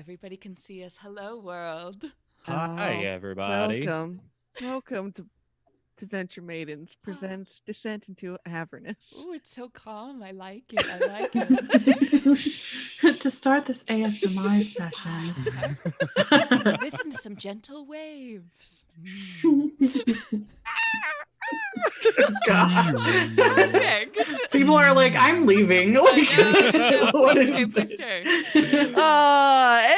everybody can see us. Hello, world. Hi, Oh, everybody. welcome to Venture Maidens presents Descent into Avernus. Ooh, it's so calm. I like it. I like it. To start this ASMR session. Listen to some gentle waves. God. Perfect. People are like, I'm leaving. Like, No, what please is stay, please this?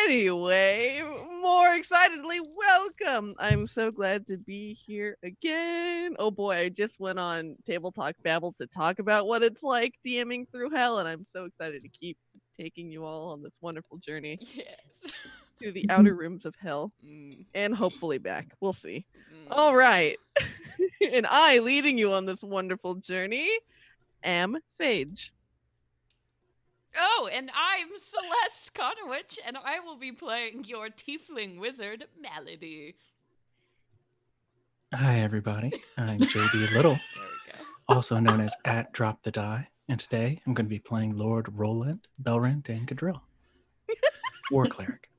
Anyway, more excitedly, welcome. I'm so glad to be here again. Oh boy, I just went on Table Talk Babble to talk about what it's like DMing through hell, and I'm so excited to keep taking you all on this wonderful journey Yes. through the outer rooms of hell and hopefully back. We'll see. All right. And I, leading you on this wonderful journey, am Sage. Oh, and I'm Celeste Conowitch, and I will be playing your tiefling wizard, Melody. Hi, everybody. I'm JB Little, There we go. also known as @DropTheDie, and today I'm going to be playing Lord Roland, Belrand, and Gadrill, War Cleric.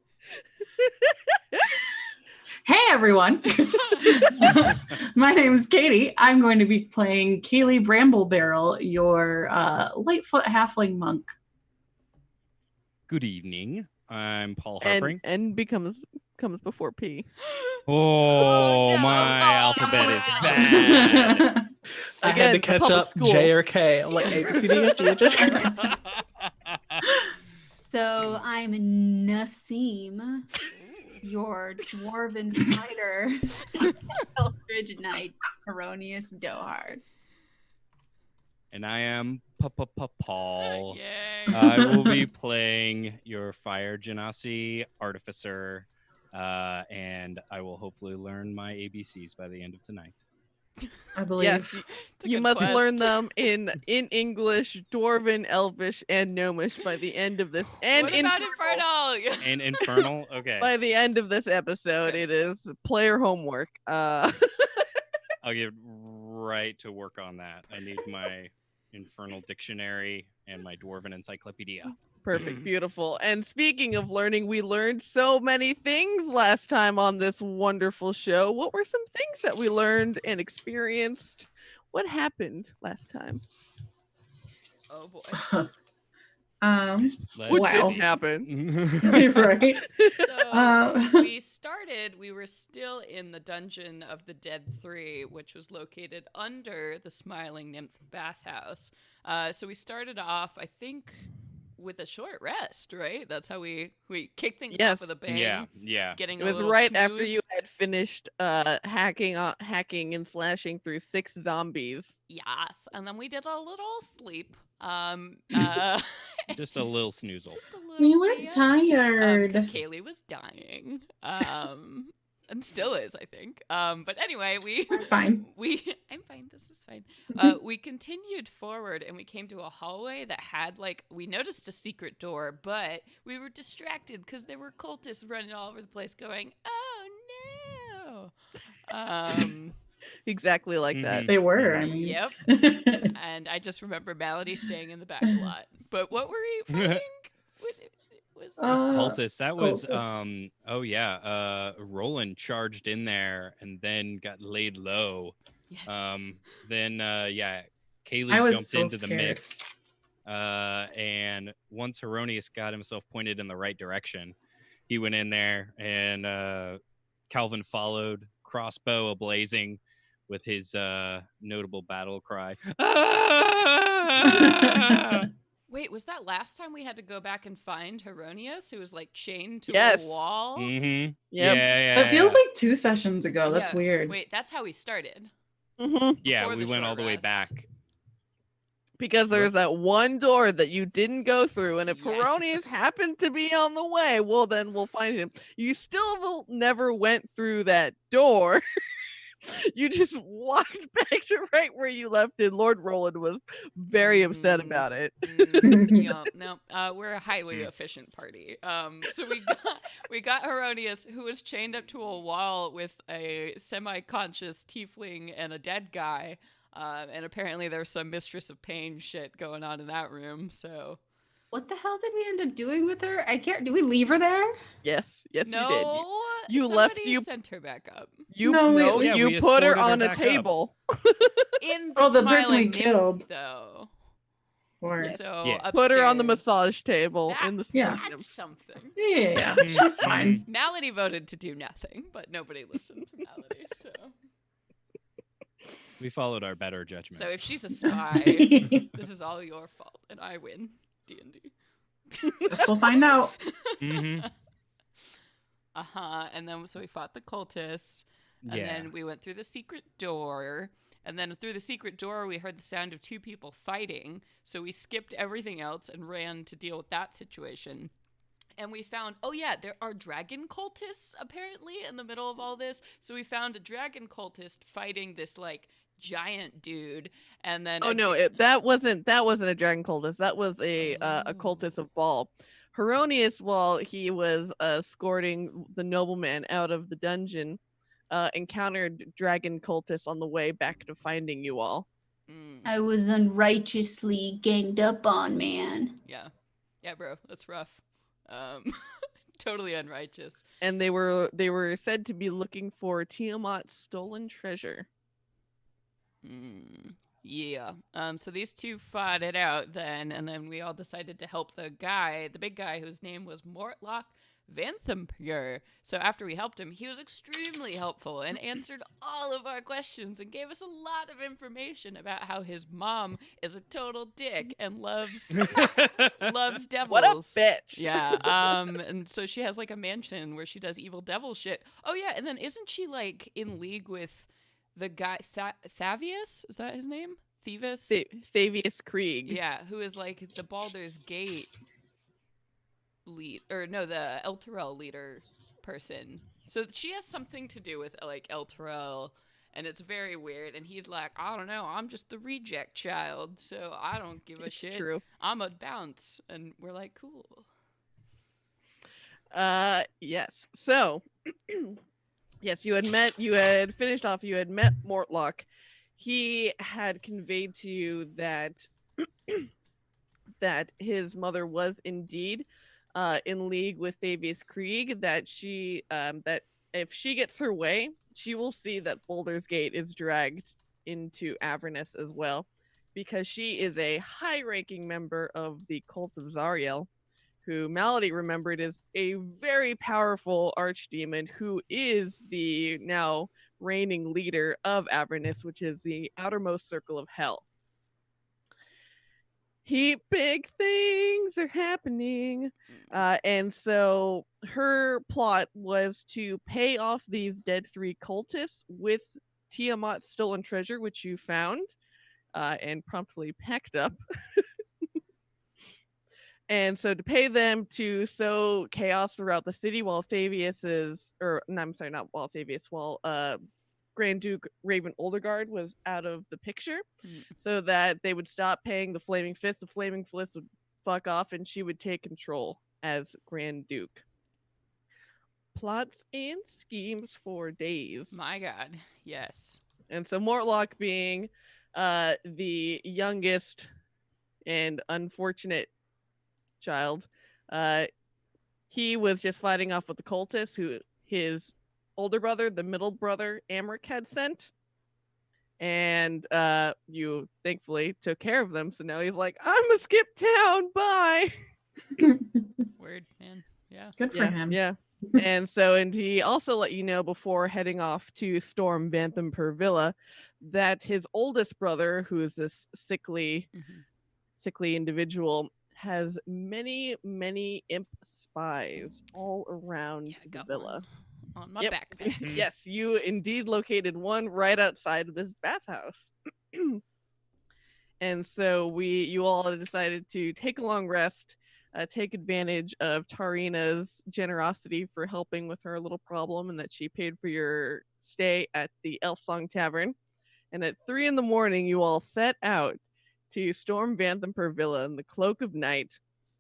Hey, everyone. My name is Katie. I'm going to be playing Keely Bramblebarrel, your Lightfoot Halfling monk. Good evening. I'm Paul And Harpering. N comes before P. Oh, no. my Oh, alphabet is no. bad. I had to Again, catch public up school. J or K. I'm like, A, B, C, D, F, G, H, I, J. So I'm Naseem, your dwarven fighter, Eldridge Knight, Erroneous Dohard. And I am Paul. Yay. I will be playing your Fire Genasi Artificer, and I will hopefully learn my ABCs by the end of tonight. I believe. Yes, It's a you good must quest. learn them in English, Dwarven, Elvish, and Gnomish by the end of this. And What about Infernal. Infernal? And Infernal? Okay. By the end of this episode, Okay. it is player homework. I'll get right to work on that. I need my Infernal Dictionary and my Dwarven Encyclopedia. Perfect, beautiful. And speaking of learning, we learned so many things last time on this wonderful show. What were some things that we learned and experienced? What happened last time? Oh boy. What Wow. didn't happen? Right. So we were still in the Dungeon of the Dead 3, which was located under the Smiling Nymph bathhouse. So we started off, I think, with a short rest, right? That's how we kicked things Yes. off with a bang. Yeah. Getting It a was little right after snooze. you had finished hacking and slashing through 6 zombies. Yes, and then we did a little sleep. Just a little snoozle. Just a little We were bit. tired. Because Kaylee was dying. And still is, I think. But anyway, We're fine. I'm fine, this is fine. We continued forward and we came to a hallway that had we noticed a secret door, but we were distracted because there were cultists running all over the place going, oh no. Exactly like that. They were, I mean. Yep. And I just remember Malady staying in the back a lot. But what were we fighting? Was Those Uh, cultists. That was cultists. Roland charged in there and then got laid low. yes. Then Kaylee I was jumped so into the scared. mix. And once Heronius got himself pointed in the right direction, he went in there and Calvin followed, crossbow ablazing with his notable battle cry. Ah! Wait, was that last time we had to go back and find Heronius, who was chained to Yes. a wall? Mm-hmm. Yep. Yeah. That feels like 2 sessions ago. That's Yeah. weird. Wait, that's how we started. Mhm. Yeah, before we the went all short the way rest. back. Because there's that one door that you didn't go through, and if Yes. Heronius happened to be on the way, well, then we'll find him. You still never went through that door. You just walked back to right where you left it. Lord Roland was very upset about it. Yeah, no, we're a highly efficient party. So we got Heronius, who was chained up to a wall with a semi-conscious tiefling and a dead guy. And apparently there's some Mistress of Pain shit going on in that room. So What the hell did we end up doing with her? I can't. Did we leave her there? Yes, yes, No, you did. You left. somebody sent her back up You No, no, we- Yeah, you we put her escorted her on a back up. table. in the Oh, the person we smiling nymph, killed. though. Or So Yeah. upstairs. Put her on the massage table That- in the Yeah. That's something. yeah, Mhm, she's fine. Malady voted to do nothing, but nobody listened to Malady. So, We followed our better judgment. so if she's a spy, this is all your fault, and I win D&D. Guess we'll find out. Mhm. And then so we fought the cultists, and Yeah. then we went through the secret door, and then through the secret door we heard the sound of two people fighting. So we skipped everything else and ran to deal with that situation. And we found, oh yeah, there are dragon cultists apparently in the middle of all this. So we found a dragon cultist fighting this like giant dude, and then Oh no, that wasn't a dragon cultist. That was a Oh. cultist of Baal. Heronius, while he was escorting the nobleman out of the dungeon, encountered dragon cultists on the way back to finding you all. I was unrighteously ganged up on, man. Yeah, bro, that's rough. Totally unrighteous. And they were said to be looking for Tiamat's stolen treasure. Yeah. So these two fought it out then, and then we all decided to help the big guy whose name was Mortlock Vanthampur. So after we helped him, he was extremely helpful and answered all of our questions and gave us a lot of information about how his mom is a total dick and loves devils. What a bitch! Yeah. And so she has like a mansion where she does evil devil shit. Oh yeah, and then isn't she like in league with the guy Thavius? Is that his name? Thievis? Thavius Krieg. Yeah, who is like the Baldur's Gate lead, or no, the Elturel leader person. So she has something to do with like Elturel, and it's very weird. And he's like, I don't know, I'm just the reject child, so I don't give a shit. True. I'm a bounce, and we're like, cool. Yes. So, yes, you had met Mortlock. He had conveyed to you that that his mother was indeed in league with Thavius Krieg, that she that if she gets her way, she will see that Baldur's Gate is dragged into Avernus as well, because she is a high-ranking member of the cult of Zariel, who Malady remembered is a very powerful archdemon who is the now reigning leader of Avernus, which is the outermost circle of hell. Big things are happening. And so her plot was to pay off these dead 3 cultists with Tiamat's stolen treasure, which you found and promptly packed up. And so to pay them to sow chaos throughout the city while Grand Duke Raven Olderguard was out of the picture, so that they would stop paying the Flaming Fist. The Flaming Fist would fuck off, and she would take control as Grand Duke. Plots and schemes for days. My God, yes. And so Mortlock, being the youngest and unfortunate child, he was just fighting off with the cultists who his older brother, the middle brother, Amric, had sent. And you thankfully took care of them. So now he's like, I'm gonna skip town. Bye. Weird, man. Yeah. Good for him. Yeah. And he also let you know before heading off to storm Vanthampur Villa that his oldest brother, who is this sickly individual, has many imp spies all around the got villa. One on my backpack. Yes, you indeed located one right outside of this bathhouse. And so you all decided to take a long rest, take advantage of Tarina's generosity for helping with her little problem, and that she paid for your stay at the Elf Song Tavern. And at 3 a.m, you all set out to storm Vanthampur Villa in the cloak of night.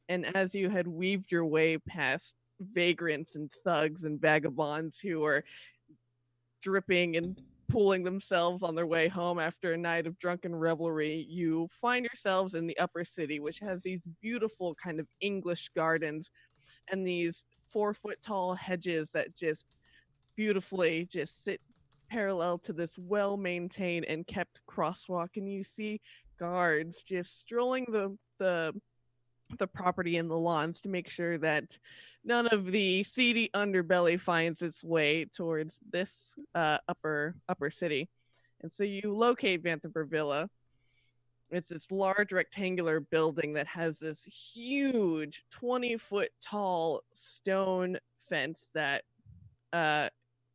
And as you had weaved your way past vagrants and thugs and vagabonds who were dripping in pulling themselves on their way home after a night of drunken revelry, you find yourselves in the upper city, which has these beautiful kind of English gardens and these 4-foot tall hedges that just beautifully just sit parallel to this well-maintained and kept crosswalk. And you see guards just strolling the property and the lawns to make sure that none of the seedy underbelly finds its way towards this upper city. And so you locate Vanthampur Villa. It's this large rectangular building that has this huge 20-foot tall stone fence that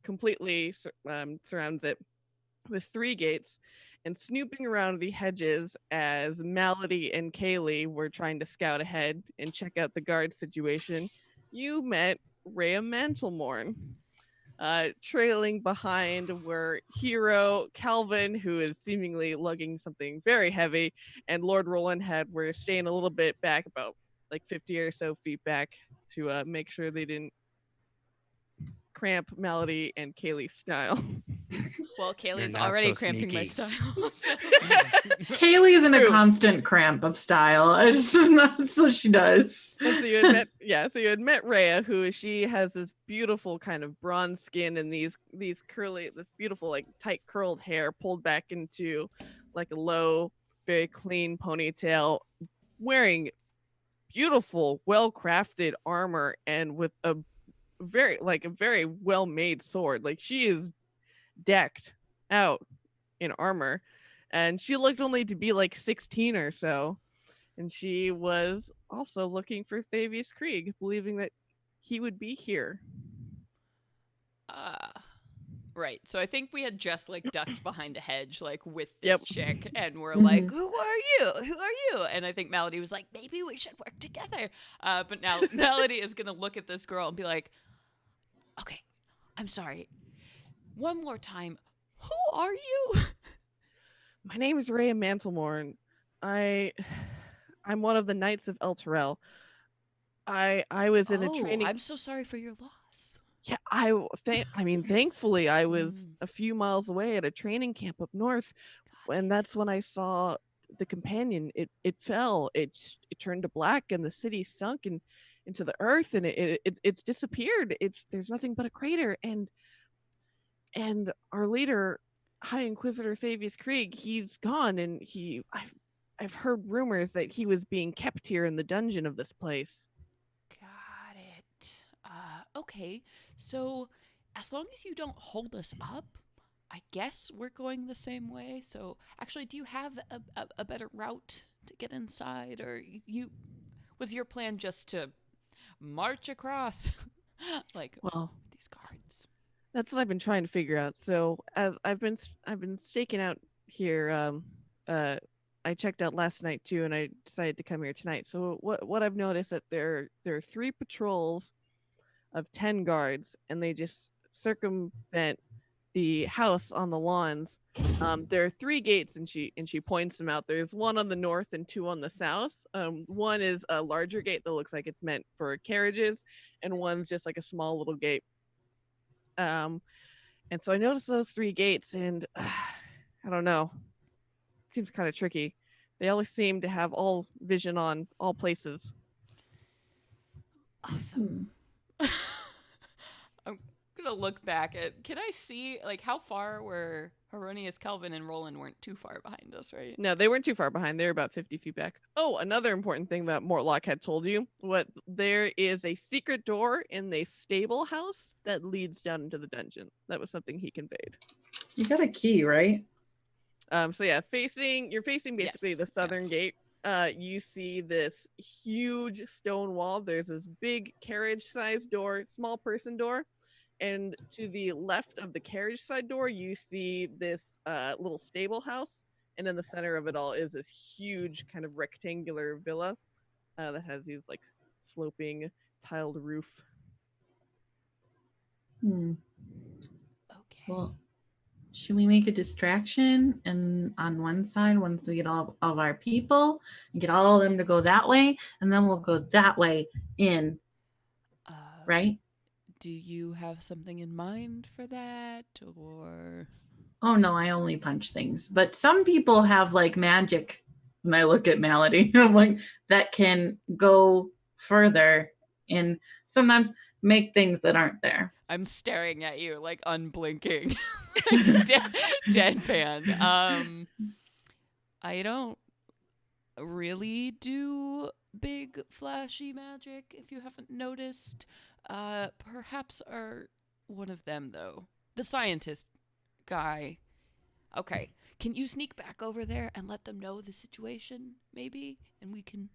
completely surrounds it with 3 gates. And snooping around the hedges as Malady and Kaylee were trying to scout ahead and check out the guard situation, you met Rhea Mantlemorn. Trailing behind were Hero, Calvin, who is seemingly lugging something very heavy, and Lord Roland were staying a little bit back, about like 50 or so feet back, to make sure they didn't cramp Malady and Kaylee's style. Well, Kaylee's not already so cramping my sneaky. style. So. Kaylee's in a True. constant cramp of style. That's what she does. And so you had met Rhea, she has this beautiful kind of bronze skin and these curly, this beautiful like tight curled hair pulled back into like a low, very clean ponytail, wearing beautiful, well-crafted armor and with a very well-made sword. Like, she is decked out in armor, and she looked only to be like 16 or so. And she was also looking for Thavius Krieg, believing that he would be here. Right. So I think we had just like ducked behind a hedge, like with this Yep. chick, and we're Mhm. like, "Who are you? Who are you?" And I think Malady was like, "Maybe we should work together." But now Malady is gonna look at this girl and be like, "Okay, I'm sorry. One more time. Who are you?" My name is Rhea Mantlemorn. I'm one of the Knights of El Terrell. I was in a training. I'm so sorry for your loss. Yeah, thankfully I was Mm. a few miles away at a training camp up north, and that's when I saw the companion. It fell. It turned to black, and the city sunk into the earth, and it's disappeared. There's nothing but a crater, and our leader, High Inquisitor Thavius Krieg, he's gone, and I've heard rumors that he was being kept here in the dungeon of this place. Got it. Okay. So, as long as you don't hold us up, I guess we're going the same way. So, actually, do you have a better route to get inside, or was your plan just to march across, like Well, these guards? that's what I've been trying to figure out. So as I've been staking out here, I checked out last night too, and I decided to come here tonight. So what I've noticed that there are 3 patrols of 10 guards, and they just circumvent the house on the lawns. There are 3 gates, and she points them out. There's one on the north and 2 on the south. One is a larger gate that looks like it's meant for carriages, and one's just like a small little gate. And so I noticed those 3 gates, and I don't know. Seems kind of tricky. They always seem to have all vision on all places. Awesome. I'm gonna look back at. Can I see like how far were Heronius, Calvin, and Roland weren't too far behind us, right? No, they weren't too far behind. They were about 50 feet back. Oh, another important thing that Mortlock had told you: there is a secret door in the stable house that leads down into the dungeon. That was something he conveyed. You got a key, right? So yeah, you're facing basically Yes, the southern gate. You see this huge stone wall. There's this big carriage-sized door, small person door, and to the left of the carriage side door, you see this little stable house, and in the center of it all is this huge kind of rectangular villa that has these like sloping tiled roof. Hmm. Okay. Well, should we make a distraction and on one side once we get all of our people and get all of them to go that way, and then we'll go that way in, right? Do you have something in mind for that, or? oh no, I only punch things. But some people have like magic. And I look at Malady, I'm like, that can go further and sometimes make things that aren't there. I'm staring at you like unblinking, deadpan. I don't really do big flashy magic, if you haven't noticed. Perhaps are one of them though. The scientist guy. Okay. Can you sneak back over there and let them know the situation, maybe? And we can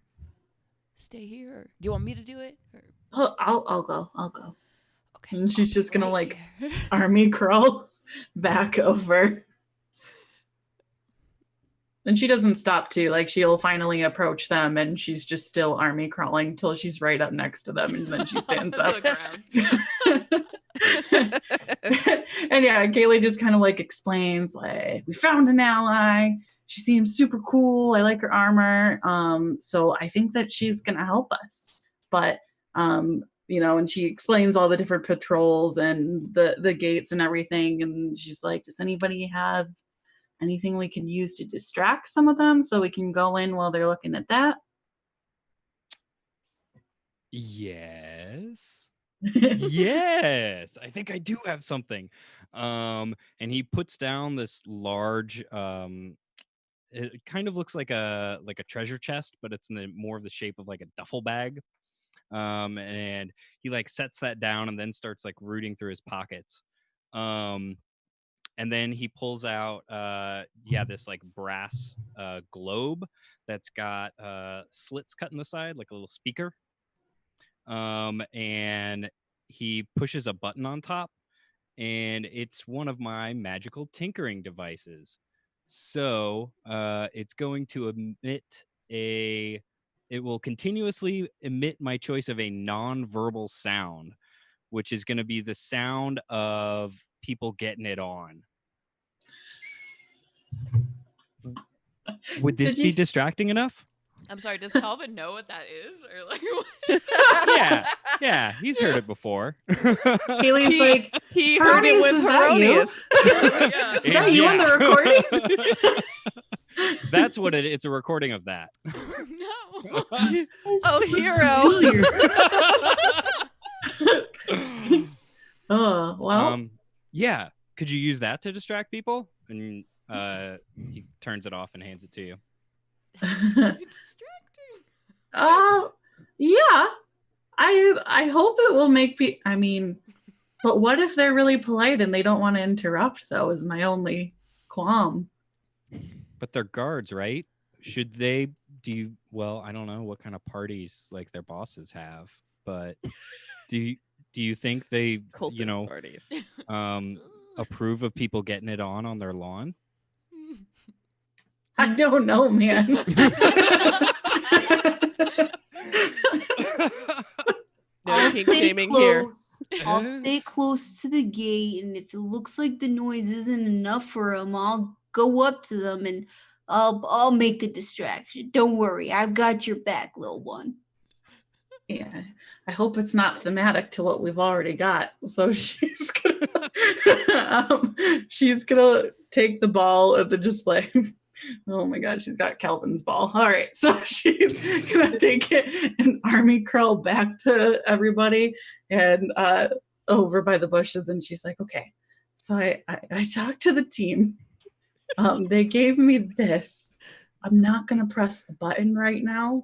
stay here? Or do you want me to do it? Or... Oh, I'll go. Okay. And she's just gonna right like here. army crawl back over. And she doesn't stop to, like, she'll finally approach them and she's just still army crawling till she's right up next to them and then she stands up. And yeah, Kaylee just kind of like explains, like, we found an ally. She seems super cool. I like her armor. So I think that she's gonna help us. But you know, and she explains all the different patrols and the gates and everything. And she's like, does anybody have anything we can use to distract some of them so we can go in while they're looking at that? Yes. Yes, I think I do have something. And he puts down this large it kind of looks like a treasure chest, but it's in the more of the shape of like a duffel bag. And he like sets that down and then starts like rooting through his pockets. And then he pulls out this like brass globe that's got slits cut in the side, like a little speaker. And he pushes a button on top, and it's one of my magical tinkering devices. So it's going to it will continuously emit my choice of a non-verbal sound, which is going to be the sound of people getting it on. Would this be distracting enough? I'm sorry, does Calvin know what that is? Or like what? Yeah, he's heard it before. Kaylee's like, he heard it with is that you? Heronius. Yeah. Is that you on the recording? That's what it's a recording of that. No. Oh, hero. Oh, well. Yeah. Could you use that to distract people? And he turns it off and hands it to you. Distracting. Yeah. I hope it will make people, I mean, but what if they're really polite and they don't want to interrupt, though, is my only qualm. But they're guards, right? Should they well, I don't know what kind of parties like their bosses have, but do you think they Cultist parties. approve of people getting it on their lawn? I don't know, man. I'll kink stay shaming here. close. I'll stay close to the gate, and if it looks like the noise isn't enough for them, I'll go up to them and I'll make a distraction. Don't worry, I've got your back, little one. Yeah, I hope it's not thematic to what we've already got. So she's gonna take the ball and then just like, oh my god, she's got Calvin's ball. All right, so she's gonna take it and army crawl back to everybody and over by the bushes, and she's like, okay, so I talked to the team. They gave me this. I'm not gonna press the button right now.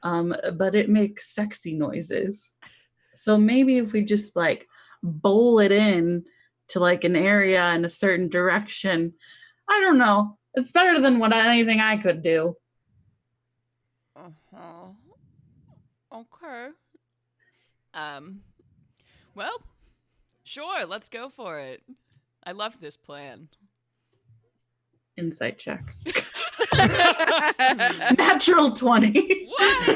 But it makes sexy noises. So maybe if we just like bowl it in to like an area in a certain direction, I don't know. It's better than anything I could do. Okay. Well, sure, let's go for it. I love this plan. Insight check. Natural 20. What?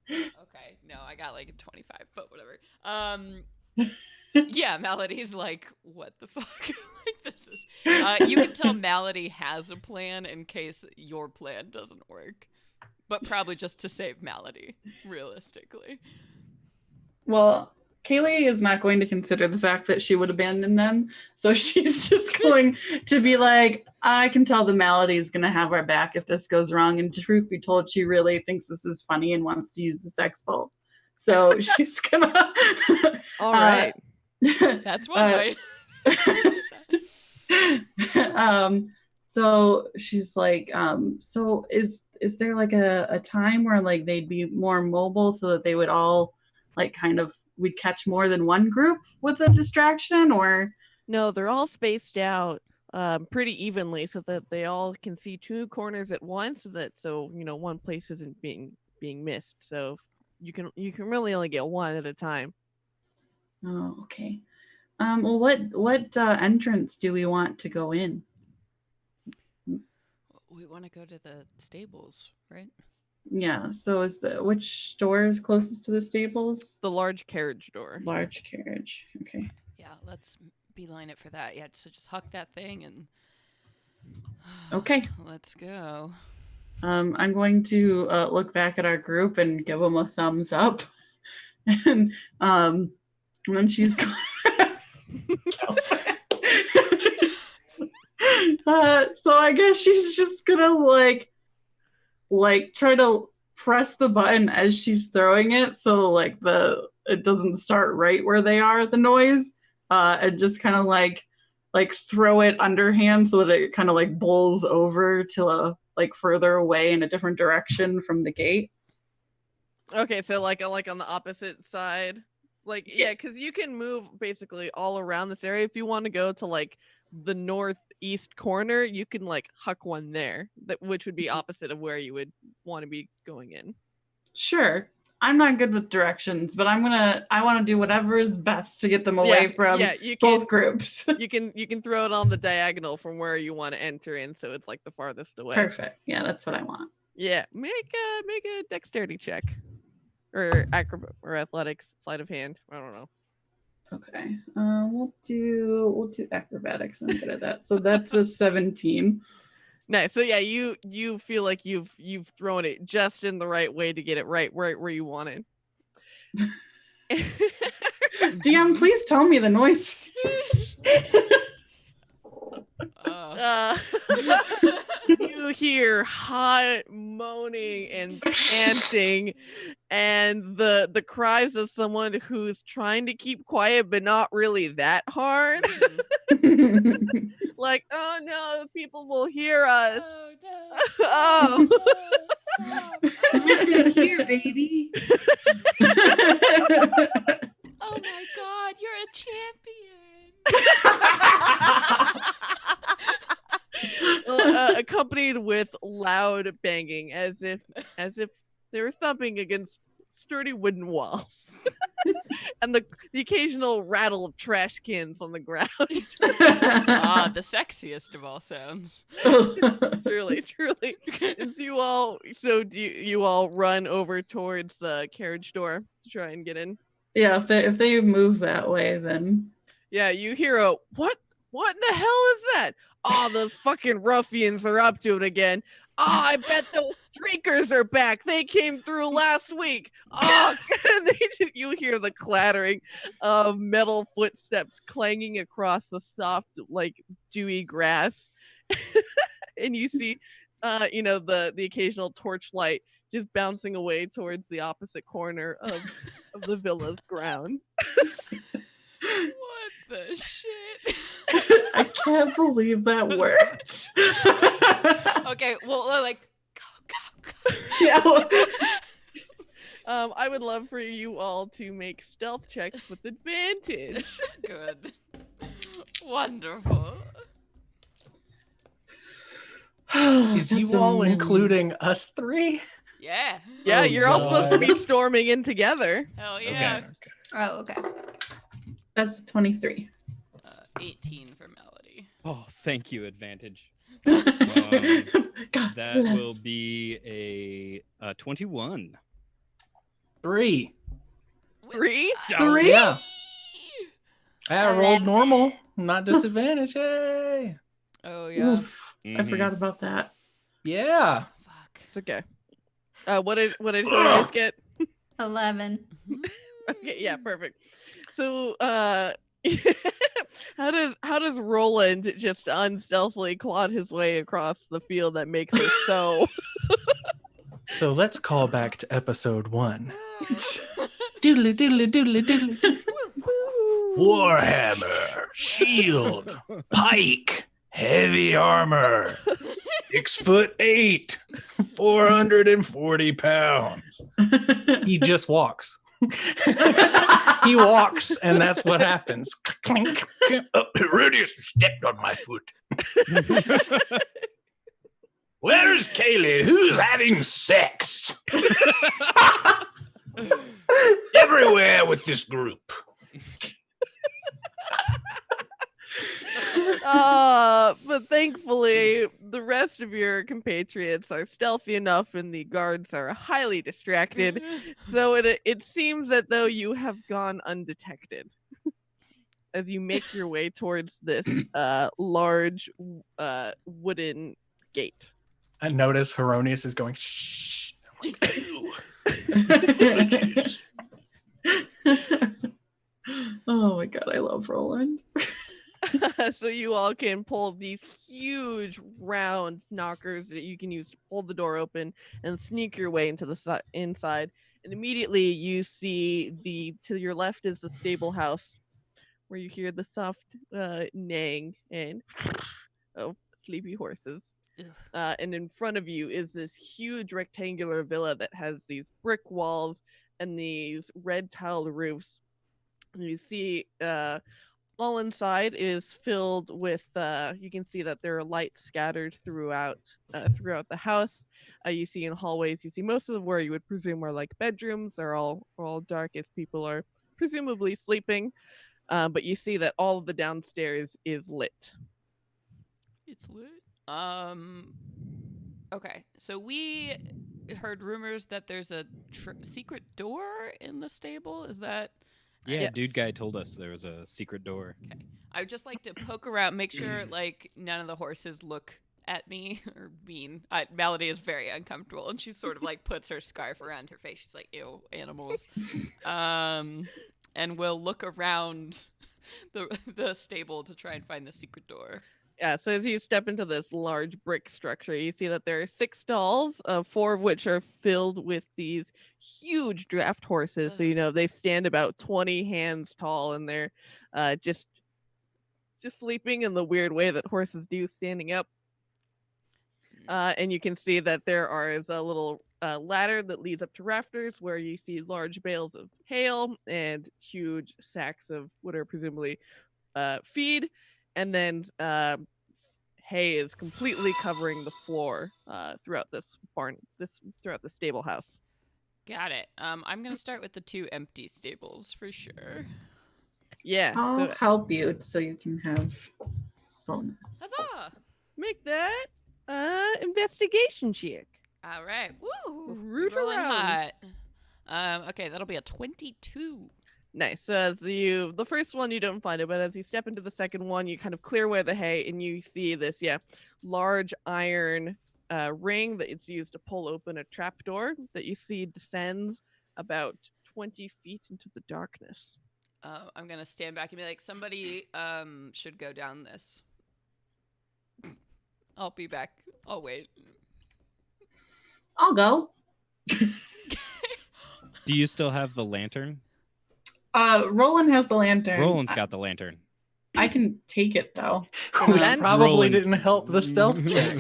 Okay, no, I got like a 25, but whatever. Yeah, Melody's like, what the fuck? Like, this is. You can tell Melody has a plan in case your plan doesn't work, but probably just to save Melody, realistically. Well, Kaylee is not going to consider the fact that she would abandon them. So she's just going to be like, I can tell the Malady is going to have our back if this goes wrong. And truth be told, she really thinks this is funny and wants to use the sex bowl. So she's going to. All right. That's one way. So she's like, so is there like a time where like they'd be more mobile so that they would all like kind of we'd catch more than one group with a distraction, or No, they're all spaced out pretty evenly so that they all can see two corners at once, so one place isn't being missed. So you can really only get one at a time. oh, okay. Well, what entrance do we want to go in? We want to go to the stables, right? Yeah. So which door is closest to the stables? The large carriage door. Large carriage. Okay. Yeah, let's beeline it for that. Yeah, so just huck that thing and. Okay. Let's go. I'm going to look back at our group and give them a thumbs up, and then she's going. So I guess she's just gonna like try to press the button as she's throwing it, so like it doesn't start right where they are, the noise, and just kind of like throw it underhand so that it kind of like bowls over to like further away in a different direction from the gate. Okay, so like on the opposite side. Like, yeah, because you can move basically all around this area. If you want to go to like the northeast corner, you can like huck one there, which would be opposite of where you would want to be going in. Sure. I'm not good with directions, but I want to do whatever is best to get them away from both groups. you can throw it on the diagonal from where you want to enter in, so it's like the farthest away. Perfect. Yeah, that's what I want. Yeah, make a dexterity check. Or athletics, sleight of hand. I don't know. Okay. We'll do acrobatics. I'm good at that. So that's a 17. Nice. So yeah, you feel like you've thrown it just in the right way to get it right where you want it. DM, please tell me the noise. You hear hot moaning and panting and the cries of someone who's trying to keep quiet but not really that hard. Like, oh no, people will hear us. Oh no. Oh. No, stop. Let them hear, baby. Oh my god, you're a champion. Accompanied with loud banging, as if they were thumping against sturdy wooden walls, and the occasional rattle of trash cans on the ground. The sexiest of all sounds. Truly. And so do you all run over towards the carriage door to try and get in? Yeah, if they move that way, then yeah, you hear a what in the hell is that? Oh, those fucking ruffians are up to it again. Oh, I bet those streakers are back. They came through last week. Oh, and you hear the clattering of metal footsteps clanging across the soft, like dewy grass, and you see, the occasional torchlight just bouncing away towards the opposite corner of the villa's ground. What the shit? I can't believe that worked. Okay, well, like, go. Yeah. I would love for you all to make stealth checks with advantage. Good. Wonderful. Is you all including us three? Yeah. Yeah, Oh, you're all supposed to God. be storming in together. Hell yeah. Okay. Oh, okay. That's 23. 18 for Melody. Oh, thank you, advantage. God That bless. will be a 21. 3. 3? Three? Yeah. I rolled 11. normal, not disadvantage. Yay. Oh yeah. Oof, I forgot about that. Yeah. Fuck. It's okay. What did Hilarious get? 11. Okay, yeah, perfect. So, how does Roland just unstealthily claw his way across the field that makes it so? So let's call back to episode 1. Doodly doodly doodly doodly doodly. Warhammer, shield, pike, heavy armor, 6'8", 440 pounds. He just walks. He walks, and that's what happens. Clink. Oh, Herodias stepped on my foot. Where's Kaylee? Who's having sex? Everywhere with this group. But thankfully, the rest of your compatriots are stealthy enough, and the guards are highly distracted. So it seems that though you have gone undetected as you make your way towards this large wooden gate. I notice Heronius is going, shh. Oh my god, I love Roland. So you all can pull these huge round knockers that you can use to pull the door open and sneak your way into the inside. And immediately you see to your left is the stable house, where you hear the soft neighing and of sleepy horses. And in front of you is this huge rectangular villa that has these brick walls and these red tiled roofs. And you see all inside is filled with you can see that there are lights scattered throughout the house. You see in hallways, you see most of them where you would presume are like bedrooms are all dark as people are presumably sleeping. But you see that all of the downstairs is lit. It's lit. Okay, so we heard rumors that there's a secret door in the stable. Is that? Yeah, Yes. dude guy told us there was a secret door. Okay. I would just like to poke around, make sure like none of the horses look at me or mean. Melody is very uncomfortable, and she sort of like puts her scarf around her face. She's like, "Ew, animals." And we'll look around the stable to try and find the secret door. Yeah, so as you step into this large brick structure, you see that there are 6 stalls, 4 of which are filled with these huge draft horses. So, they stand about 20 hands tall, and they're just sleeping in the weird way that horses do, standing up. And you can see that there is a little ladder that leads up to rafters, where you see large bales of hail and huge sacks of what are presumably feed. And then hay is completely covering the floor throughout this throughout the stable house. Got it. I'm gonna start with the 2 empty stables for sure. Yeah, I'll so help you so you can have bonus. Huzzah! make that investigation check. All right. Woo! Root Rolling around. hot. Okay, that'll be a 22. Nice. So as the first one you don't find it, but as you step into the second one, you kind of clear away the hay, and you see this large iron ring that it's used to pull open a trapdoor that you see descends about 20 feet into the darkness. I'm gonna stand back and be like, somebody should go down this. I'll be back. I'll wait. I'll go. Do you still have the lantern? Roland has the lantern. Roland's got the lantern. I can take it though. Which Then- probably Roland. didn't help the stealth check.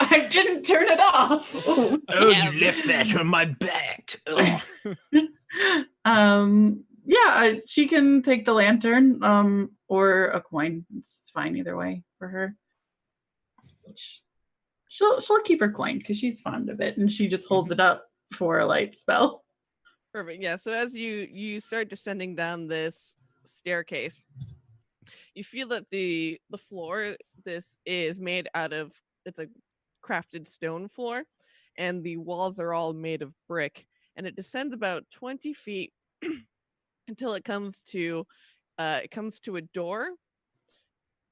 I didn't turn it off. Oh, Damn. you left that on my back. Ugh. Yeah, she can take the lantern, or a coin. It's fine either way for her. She'll keep her coin because she's fond of it, and she just holds it up for a light spell. Perfect. Yeah. So as you start descending down this staircase, you feel that the floor this is made out of it's a crafted stone floor, and the walls are all made of brick, and it descends about 20 feet until it comes to a door,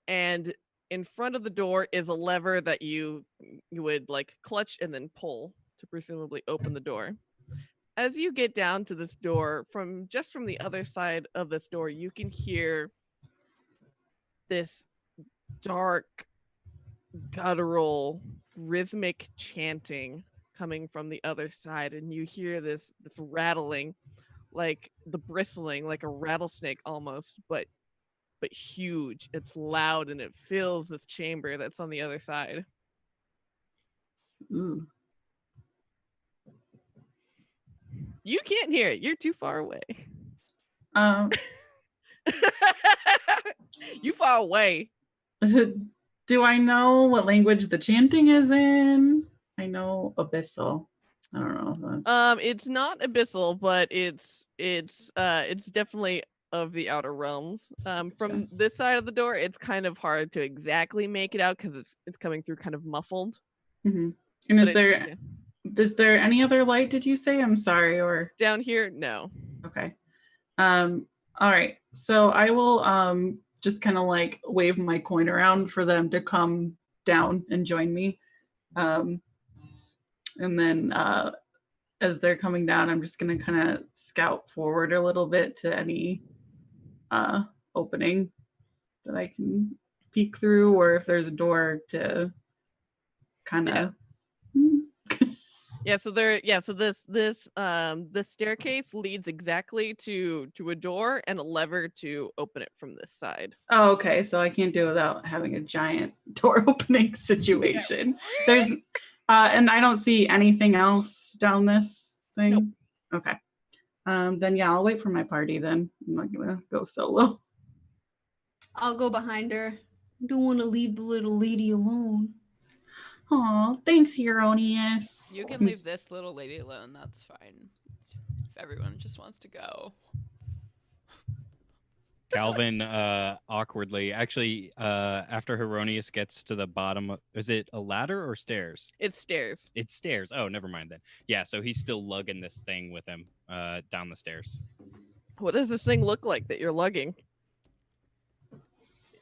and in front of the door is a lever that you would like clutch and then pull to presumably open the door. as you get down to this door, from the other side of this door, you can hear this dark, guttural, rhythmic chanting coming from the other side, and you hear this rattling, like the bristling, like a rattlesnake almost, but huge. It's loud and it fills this chamber that's on the other side. Ooh. You can't hear it. You're too far away. You far away. Do I know what language the chanting is in? I know Abyssal. I don't know. It's not Abyssal, but it's definitely of the Outer Realms. From this side of the door, it's kind of hard to exactly make it out because it's coming through kind of muffled. Mm-hmm. And is there any other light? Did you say? I'm sorry. Or down here, no. Okay. All right. So I will just kind of like wave my coin around for them to come down and join me. And then as they're coming down, I'm just going to kind of scout forward a little bit to any opening that I can peek through, or if there's a door to kind of. Yeah. So this staircase leads exactly to a door and a lever to open it from this side. Oh, okay. So I can't do it without having a giant door opening situation. There's and I don't see anything else down this thing. Nope. Okay. Then yeah, I'll wait for my party then. I'm not gonna go solo. I'll go behind her. Don't want to leave the little lady alone. Aw, thanks, Hieronius. You can leave this little lady alone. That's fine. If everyone just wants to go. Calvin awkwardly, actually, after Hieronius gets to the bottom, is it a ladder or stairs? It's stairs. It's stairs. Oh, never mind then. Yeah, so he's still lugging this thing with him down the stairs. What does this thing look like that you're lugging?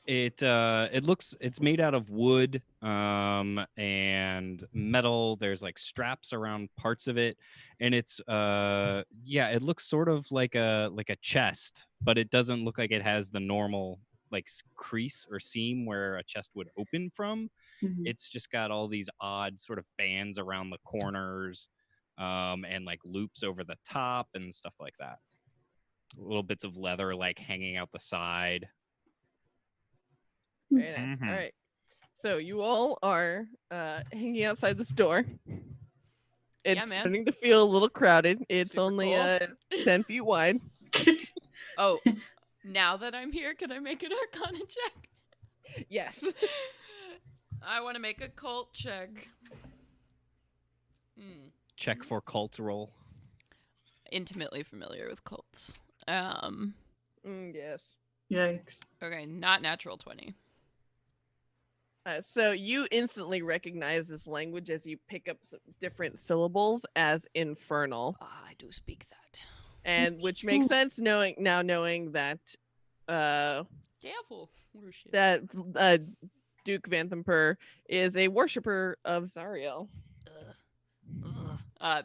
It's made out of wood and metal. There's like straps around parts of it, and it's it looks sort of like a chest, but it doesn't look like it has the normal like crease or seam where a chest would open from. Mm-hmm. It's just got all these odd sort of bands around the corners and like loops over the top and stuff like that. Little bits of leather like hanging out the side. Very nice. All right. So you all are hanging outside this door. It's starting to feel a little crowded. It's Super only cool. 10 feet wide. Oh, now that I'm here, can I make an Arcana check? Yes. I want to make a cult check. Check for cult roll. Intimately familiar with cults. Yes. Yikes. Okay, not natural 20. So you instantly recognize this language as you pick up some different syllables as infernal. I do speak that. And which makes sense knowing that Devil worship. that Duke Vanthampur is a worshiper of Zariel.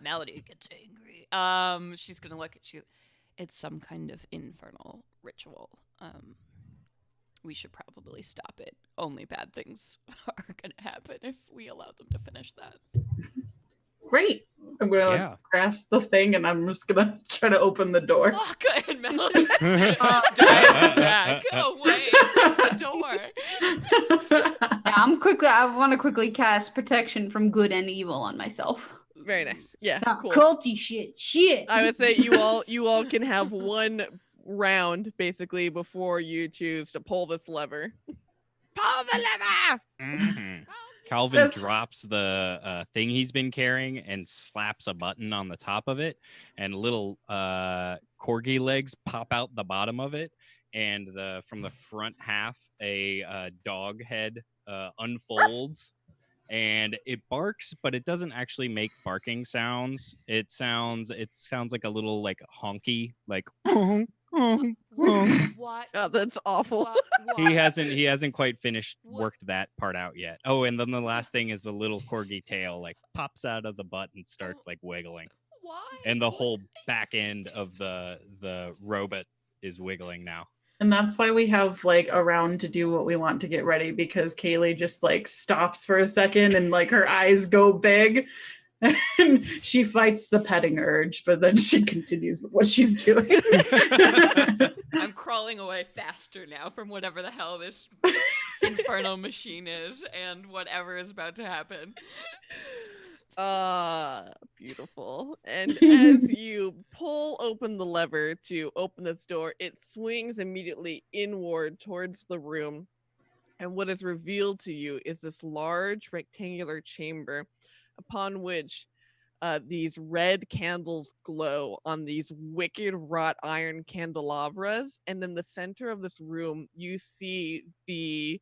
Melody gets angry. She's gonna look at you. It's some kind of infernal ritual. We should probably stop it. Only bad things are gonna happen if we allow them to finish that. Great. I'm gonna grasp the thing and I'm just gonna try to open the door. Fuck it, Melody. Dive back away from the door. I want to quickly cast protection from good and evil on myself. Very nice. Yeah. Cool. Culty shit. I would say you all can have one round basically before you choose to pull this lever. Pull the lever. Mm-hmm. Calvin drops the thing he's been carrying and slaps a button on the top of it, and little corgi legs pop out the bottom of it, and from the front half a dog head unfolds, and it barks, but it doesn't actually make barking sounds. It sounds like a little like honky, like What? Oh, that's awful. What? He hasn't quite worked that part out yet. Oh, and then the last thing is the little corgi tail like pops out of the butt and starts like wiggling. Why? And the whole back end of the robot is wiggling now. And that's why we have like a round to do what we want to get ready, because Kaylee just like stops for a second and like her eyes go big and she fights the petting urge, but then she continues with what she's doing. I'm crawling away faster now from whatever the hell this infernal machine is and whatever is about to happen. Beautiful. And as you pull open the lever to open this door, it swings immediately inward towards the room. And what is revealed to you is this large rectangular chamber upon which these red candles glow on these wicked wrought iron candelabras. And in the center of this room, you see the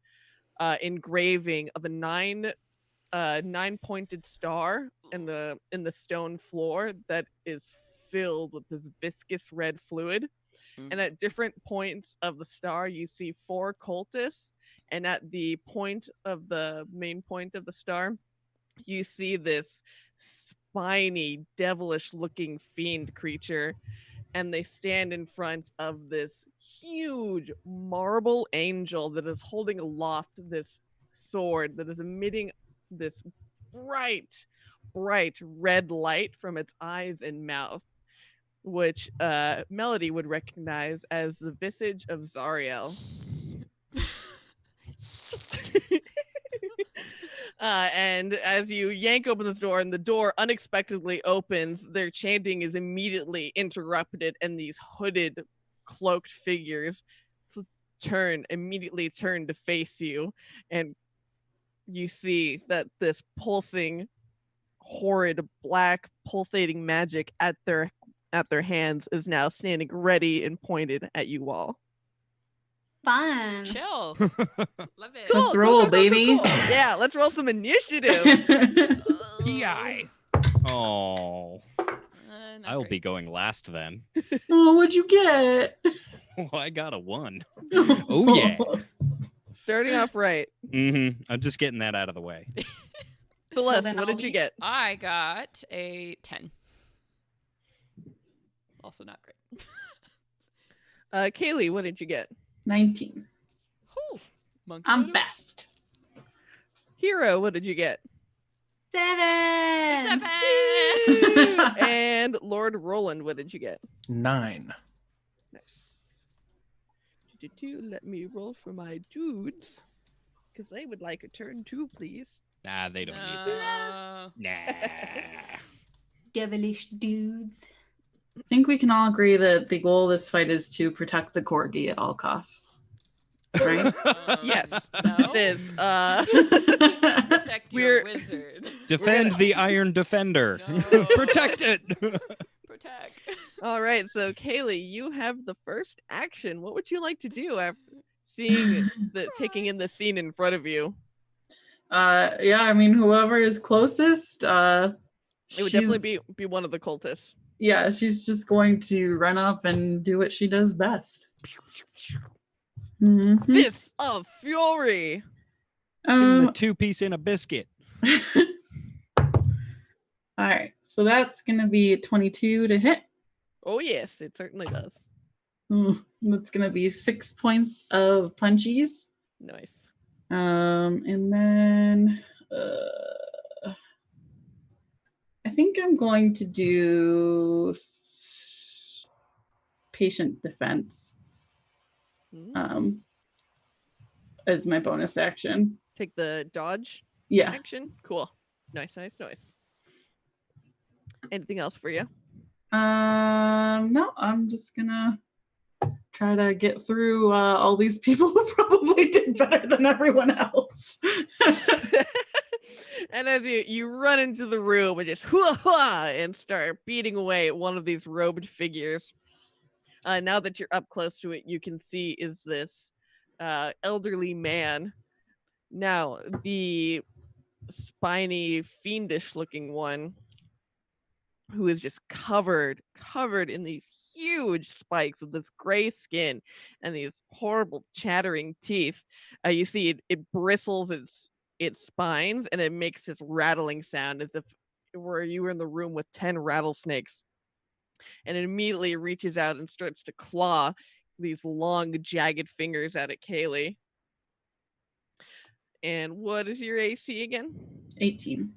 engraving of a nine-pointed star in the stone floor that is filled with this viscous red fluid. And at different points of the star, you see 4 cultists. And at the main point of the star, you see this spiny, devilish-looking fiend creature. And they stand in front of this huge marble angel that is holding aloft this sword that is emitting this bright red light from its eyes and mouth, which Melody would recognize as the visage of Zariel. And as you yank open this door and the door unexpectedly opens, their chanting is immediately interrupted, and these hooded, cloaked figures immediately turn to face you, and you see that this pulsing, horrid, black, pulsating magic at their hands is now standing ready and pointed at you all. Fun. Chill. Love it. Cool, Let's roll, baby. cool. Yeah, let's roll some initiative. PI. Oh, Not I'll great. be going last then. Oh, what'd you get? Oh, I got a 1. Oh yeah. Starting off right. I'm just getting that out of the way. Celeste, then what I'll did you be- get? I got a 10. Also not great. Kaylee, what did you get? 19. Whew. Monkey I'm items? best. Hero, what did you get? 7. 7. And Lord Roland, what did you get? 9. Nice. Let me roll for my dudes, because they would like a turn too, please. Nah, they don't need that. No. Nah. Devilish dudes. I think we can all agree that the goal of this fight is to protect the corgi at all costs. Right? Yes, No. it is. Protect We're- your wizard. Defend the Iron Defender. No. Protect it. Protect. All right, so Kaylee, you have the first action. What would you like to do after seeing taking in the scene in front of you? Yeah, I mean, whoever is closest, It would definitely she's- be one of the cultists. Yeah, she's just going to run up and do what she does best. Mhm. Fists of Fury. Give him a Um, 2-piece in a biscuit. all right, so that's gonna be 22 to hit. Oh yes, it certainly does. That's gonna be 6 points of punchies. Nice. And then I think I'm going to do patient defense Mm. as my bonus action. Take the dodge Yeah. action. Cool. Nice. Anything else for you? No, I'm just gonna try to get through all these people who probably did better than everyone else. And as you run into the room and just hoo-ha and start beating away at one of these robed figures. Now that you're up close to it, you can see is this elderly man. Now, the spiny, fiendish-looking one, who is just covered in these huge spikes of this gray skin and these horrible chattering teeth. You see it bristles its spines, and it makes this rattling sound as if where you were in the room with 10 rattlesnakes, and it immediately reaches out and starts to claw these long, jagged fingers out at Kaylee. And what is your AC again? 18.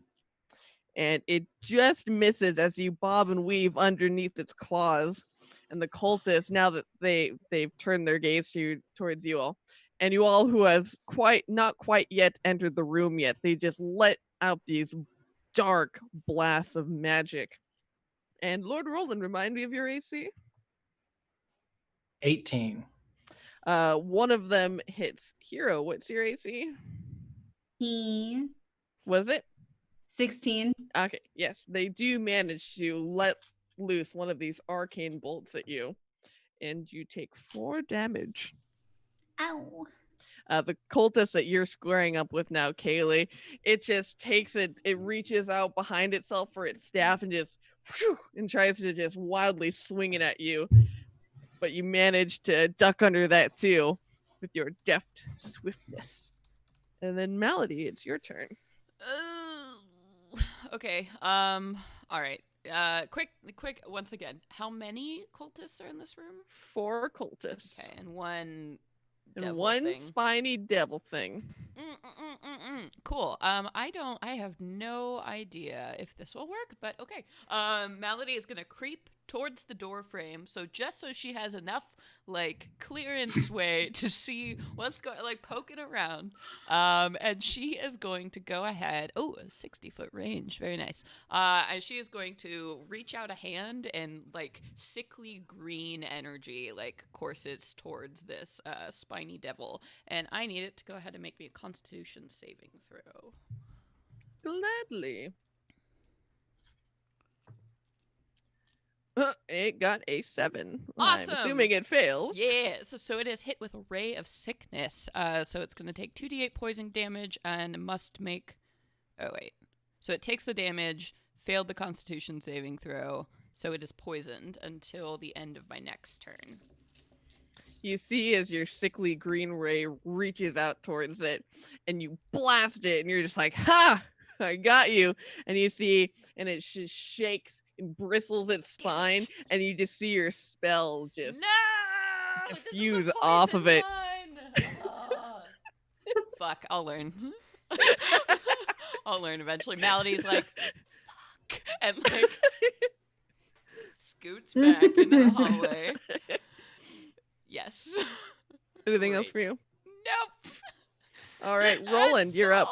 And it just misses as you bob and weave underneath its claws. And the cultists, now that they've turned their gaze towards you all, and you all who have not quite yet entered the room yet, they just let out these dark blasts of magic. And Lord Roland, remind me of your AC. 18. One of them hits Hero. What's your AC? 16. Was it? 16. Okay, yes, they do manage to let loose one of these arcane bolts at you, and you take 4 damage. Ow. The cultist that you're squaring up with now, Kaylee, it just takes it reaches out behind itself for its staff and just and tries to just wildly swing it at you. But you manage to duck under that too with your deft swiftness. And then Malady, it's your turn. Okay. All right. Quick. Once again, how many cultists are in this room? 4 cultists. Okay, and one. And one thing. spiny devil thing. Cool. I have no idea if this will work, but okay. Malady is gonna creep towards the door frame, so she has enough clearance way to see what's going, poking around. And she is going to go ahead. Oh, a 60-foot range, very nice. And she is going to reach out a hand, and sickly green energy courses towards this spiny devil, and I need it to go ahead and make me a Constitution saving throw. Gladly. It got a 7. Awesome. I'm assuming it fails. Yes. So it is hit with a ray of sickness. So it's going to take 2d8 poison damage and must make. Oh wait. So it takes the damage, failed the Constitution saving throw, so it is poisoned until the end of my next turn. You see as your sickly green ray reaches out towards it, and you blast it, and you're just like, ha! I got you. And you see, and it just shakes and bristles its spine, and you just see your spell just diffuse off of it. Fuck, I'll learn. I'll learn eventually. Malady's like, fuck, and scoots back into the hallway. Yes. Anything else for you? Nope. All right, Roland, you're up.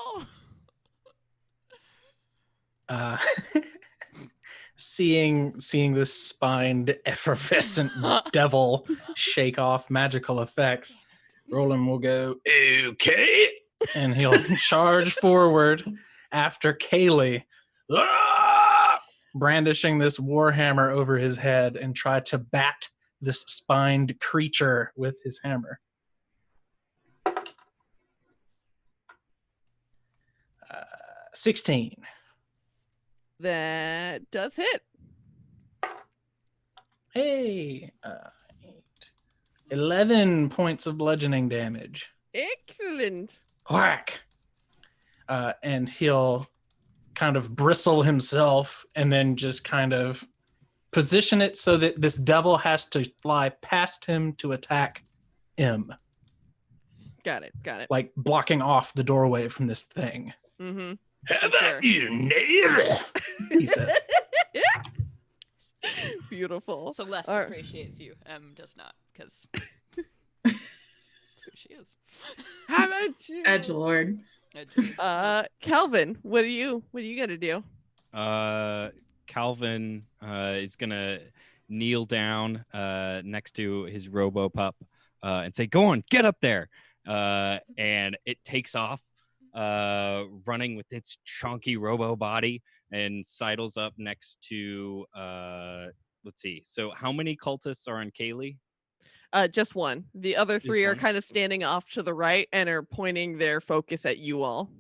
Seeing this spined, effervescent devil shake off magical effects, Roland will go, okay, and he'll charge forward after Kaylee, brandishing this warhammer over his head, and try to bat this spined creature with his hammer. 16. That does hit. Hey, 11 points of bludgeoning damage. Excellent. Whack. And he'll kind of bristle himself and then just kind of position it so that this devil has to fly past him to attack him. Got it. Like blocking off the doorway from this thing. Mm-hmm. How about you, neighbor? He says. Beautiful. Celeste Right. appreciates you. Does not, because that's who she is. How about you? Edgelord. Calvin, what are you gonna do? Calvin is gonna kneel down next to his RoboPup and say, "Go on, get up there!" And it takes off, running with its chunky robo body, and sidles up next to. Let's see. So, how many cultists are on Kaylee? Just one. The other 3 are one? kind of standing off to the right and are pointing their focus at you all.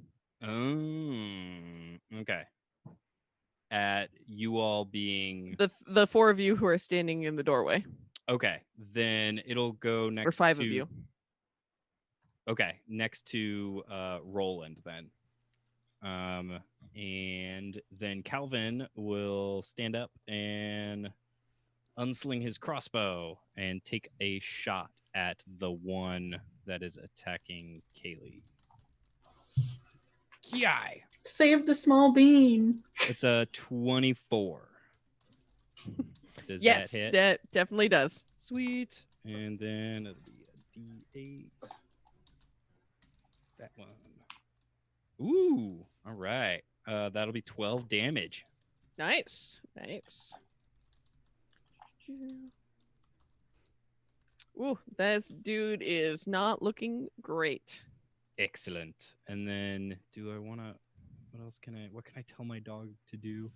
Oh, okay. At you all being The 4 of you who are standing in the doorway. okay, then it'll go next Or 5 to of you. Okay, next to Roland then. And then Calvin will stand up and unsling his crossbow and take a shot at the one that is attacking Kaylee. Kiai. Save the small bean. It's a 24. Does Yes, that hit? that definitely does. Sweet. And then it'll be a D8. That one. Ooh. All right. That'll be 12 damage. Nice. Ooh, this dude is not looking great. Excellent. And then what can I tell my dog to do?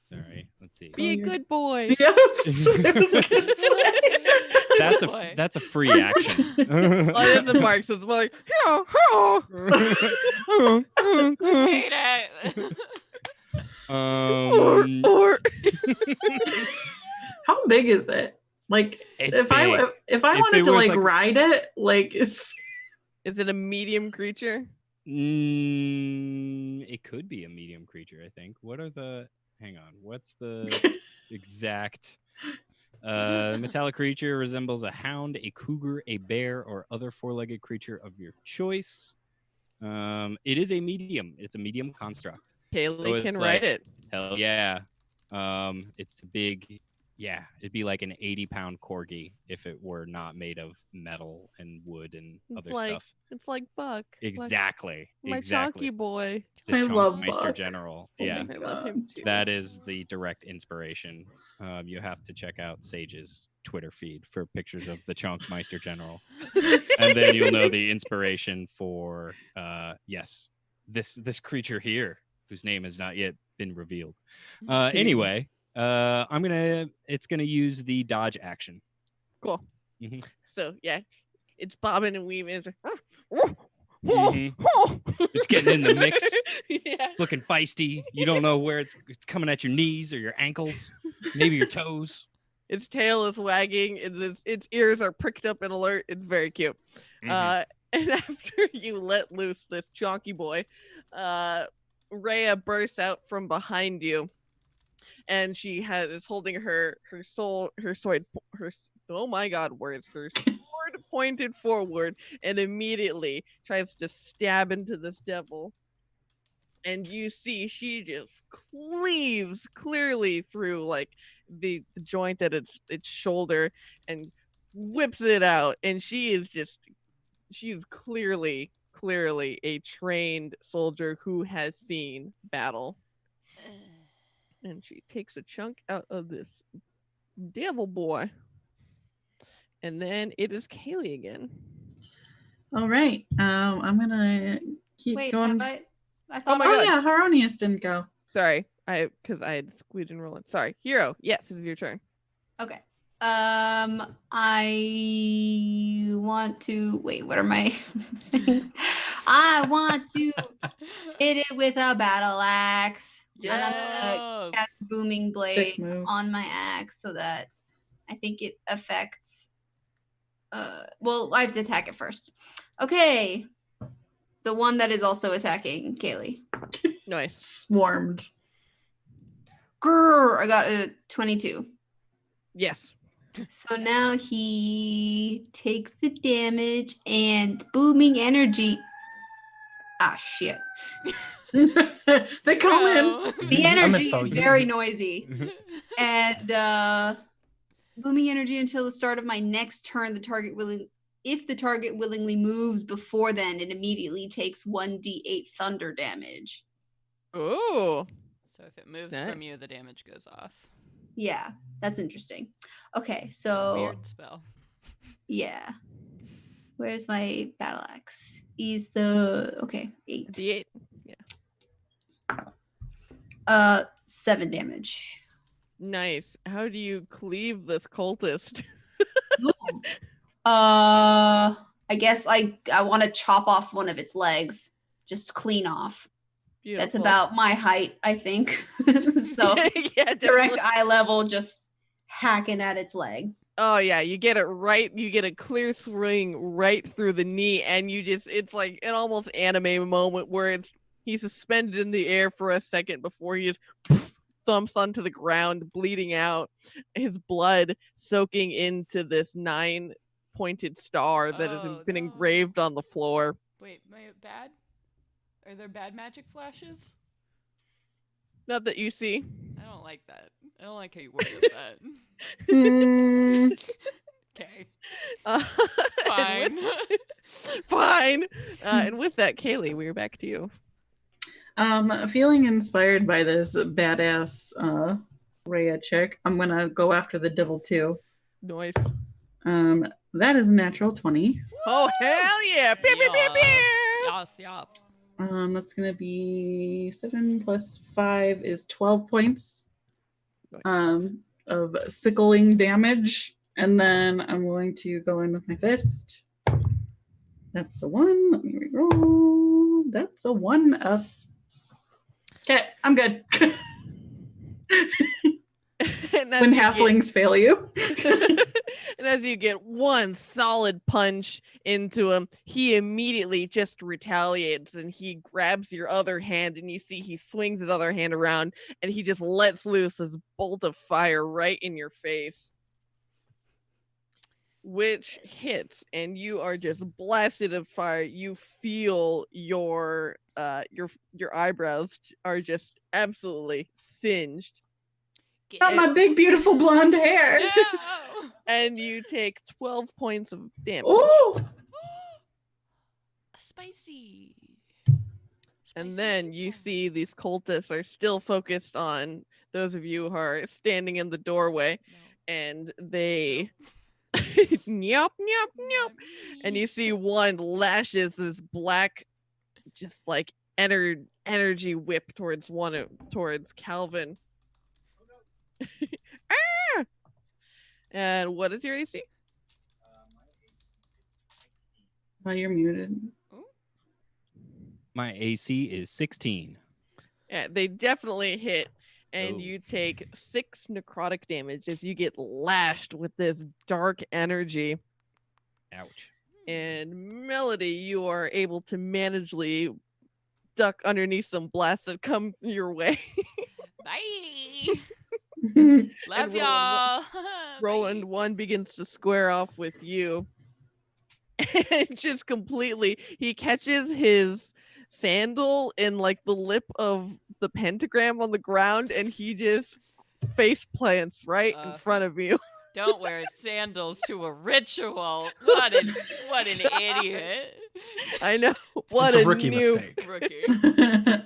Sorry, let's see. Be a good boy. Yeah, that's what I was gonna say. That's a free action. Oh, it isn't Mark, so it's more like, Hate it. or. How big is it? Like, It's if I wanted it to was like ride it, like it's. Is it a medium creature? It could be a medium creature, I think. Hang on. What's the exact metallic creature resembles a hound, a cougar, a bear, or other four-legged creature of your choice. It is a medium. It's a medium construct. Kaylee can it's ride like- it. Hell yeah. It's a big, it'd be like an 80-pound corgi if it were not made of metal and wood and other stuff. It's like Buck. Exactly. My exactly. chonky boy. The I Chunk love Meister Buck. General. Oh Yeah. my I love him too. That is the direct inspiration. You have to check out Sage's Twitter feed for pictures of the Chunk Meister General. And then you'll know the inspiration for this creature here, whose name has not yet been revealed. Anyway, it's gonna use the dodge action. Cool. Mhm. So yeah, it's bobbing and weaving. It's like, Mhm. It's getting in the mix. Yeah. It's looking feisty. You don't know where it's coming at your knees or your ankles, maybe your toes. Its tail is wagging. Its ears are pricked up and alert. It's very cute. Mhm. And after you let loose this chonky boy, Rhea bursts out from behind you, and she is holding her sword pointed forward, and immediately tries to stab into this devil. And you see she just cleaves clearly through like the joint at its shoulder and whips it out, and she is clearly a trained soldier who has seen battle. And she takes a chunk out of this devil boy. And then it is Kaylee again. All right. I'm gonna keep Wait, going. have I Oh thought my Oh God. yeah, Haronius didn't go. Sorry, because I had squeezed and rolling. Sorry, Hero. Yes, it is your turn. Okay. I want to wait. What are my things? I want to hit it with a battle axe. And I'm gonna cast Booming Blade Sick move. on my axe so that I think it affects. Well, I have to attack it first. Okay. The one that is also attacking Kaylee. Nice. Swarmed. Grrr, I got a 22. Yes. So now he takes the damage and booming energy. Ah, shit. They come in. No. The energy info. is very noisy. And booming energy until the start of my next turn. If the target willingly moves before then, it immediately takes 1d8 thunder damage. Ooh. So if it moves Nice. from you, the damage goes off. Yeah, that's interesting. Okay, It's a so weird spell. yeah. Where's my battle axe? 8. D8. 7 damage. Nice. How do you cleave this cultist? Ooh. I guess I want to chop off one of its legs, just clean off. That's Beautiful. about my height, I think. So Yeah, direct definitely. eye level, just hacking at its leg. Oh yeah, you get it right. You get a clear swing right through the knee, and it's like an almost anime moment where He's suspended in the air for a second before he just thumps onto the ground, bleeding out, his blood soaking into this 9-pointed star that has Oh, been no. engraved on the floor. Wait, am I bad? Are there bad magic flashes? Not that you see. I don't like that. I don't like how you worded that. Hmm. Okay, Uh, fine. Fine. And with that, Kaylee, we're back to you. Feeling inspired by this badass Rhea chick, I'm gonna go after the devil too. Noise. That is a natural 20. Oh, hell yeah. Pew, pew, pew, pew. Yes. That's gonna be 7 plus 5 is 12 points Nice. of sickling damage. And then I'm going to go in with my fist. That's a 1. Let me reroll. That's a 1 up. Okay, I'm good. And as When you halflings fail you. and as you get one solid punch into him, he immediately just retaliates and he grabs your other hand, and you see he swings his other hand around and he just lets loose this bolt of fire right in your face, which hits, and you are just blasted of fire. You feel your eyebrows are just absolutely singed. Not my big, beautiful blonde hair. No! And you take 12 points of damage. Oh, Spicy. And Spicy then you meatball. see these cultists are still focused on those of you who are standing in the doorway, No. and they nyop nyop nyop. Not And me. you see one lashes this black, just like energy whip towards Calvin. Ah! And what is your AC? oh, you're muted. My AC is 16. Yeah, they definitely hit, and Oh. you take 6 necrotic damage as you get lashed with this dark energy. Ouch. And Melody, you are able to manageably duck underneath some blasts that come your way. Bye. And Love Roland y'all. Roland Bye. 1 begins to square off with you. And just completely, he catches his sandal in like the lip of the pentagram on the ground, and he just face plants right in front of you. Don't wear sandals to a ritual. What an idiot. I know. What It's a a rookie new mistake. Rookie.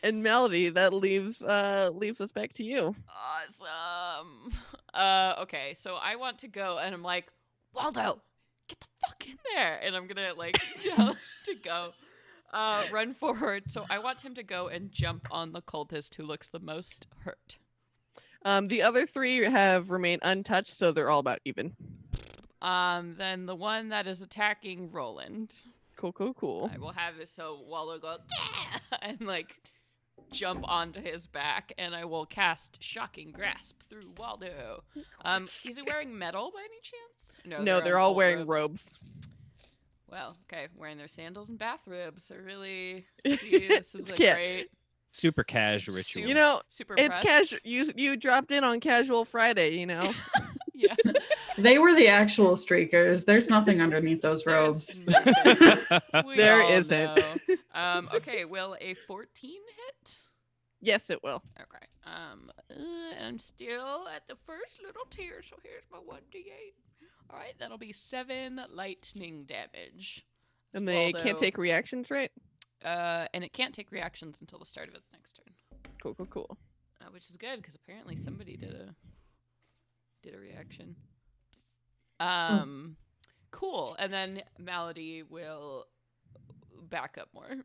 And Melody, that leaves us back to you. Awesome. Okay, so I want to go, and I'm like, Waldo, get the fuck in there, and I'm gonna like tell him to go, run forward. So I want him to go and jump on the cultist who looks the most hurt. The other 3 have remained untouched, so they're all about even. Then the one that is attacking Roland, Cool. I will have it so Waldo go yeah! And like jump onto his back, and I will cast Shocking Grasp through Waldo. Is he wearing metal by any chance? No, they're all wearing robes. Well, okay, wearing their sandals and bathrobes. I really see this is a Yeah. great Super cash ritual. You know, super it's impressed. casual. You dropped in on Casual Friday, you know. Yeah. They were the actual streakers. There's nothing underneath those robes. There's nothing. We There all isn't. know. Okay, will a 14 hit? Yes, it will. Okay. I'm still at the first little tier, so here's my 1d8. All right, that'll be 7 lightning damage. And they Waldo- can't take reactions, right? and it can't take reactions until the start of its next turn. Cool. Which is good because apparently somebody did a reaction. Cool. And then Melody will back up more.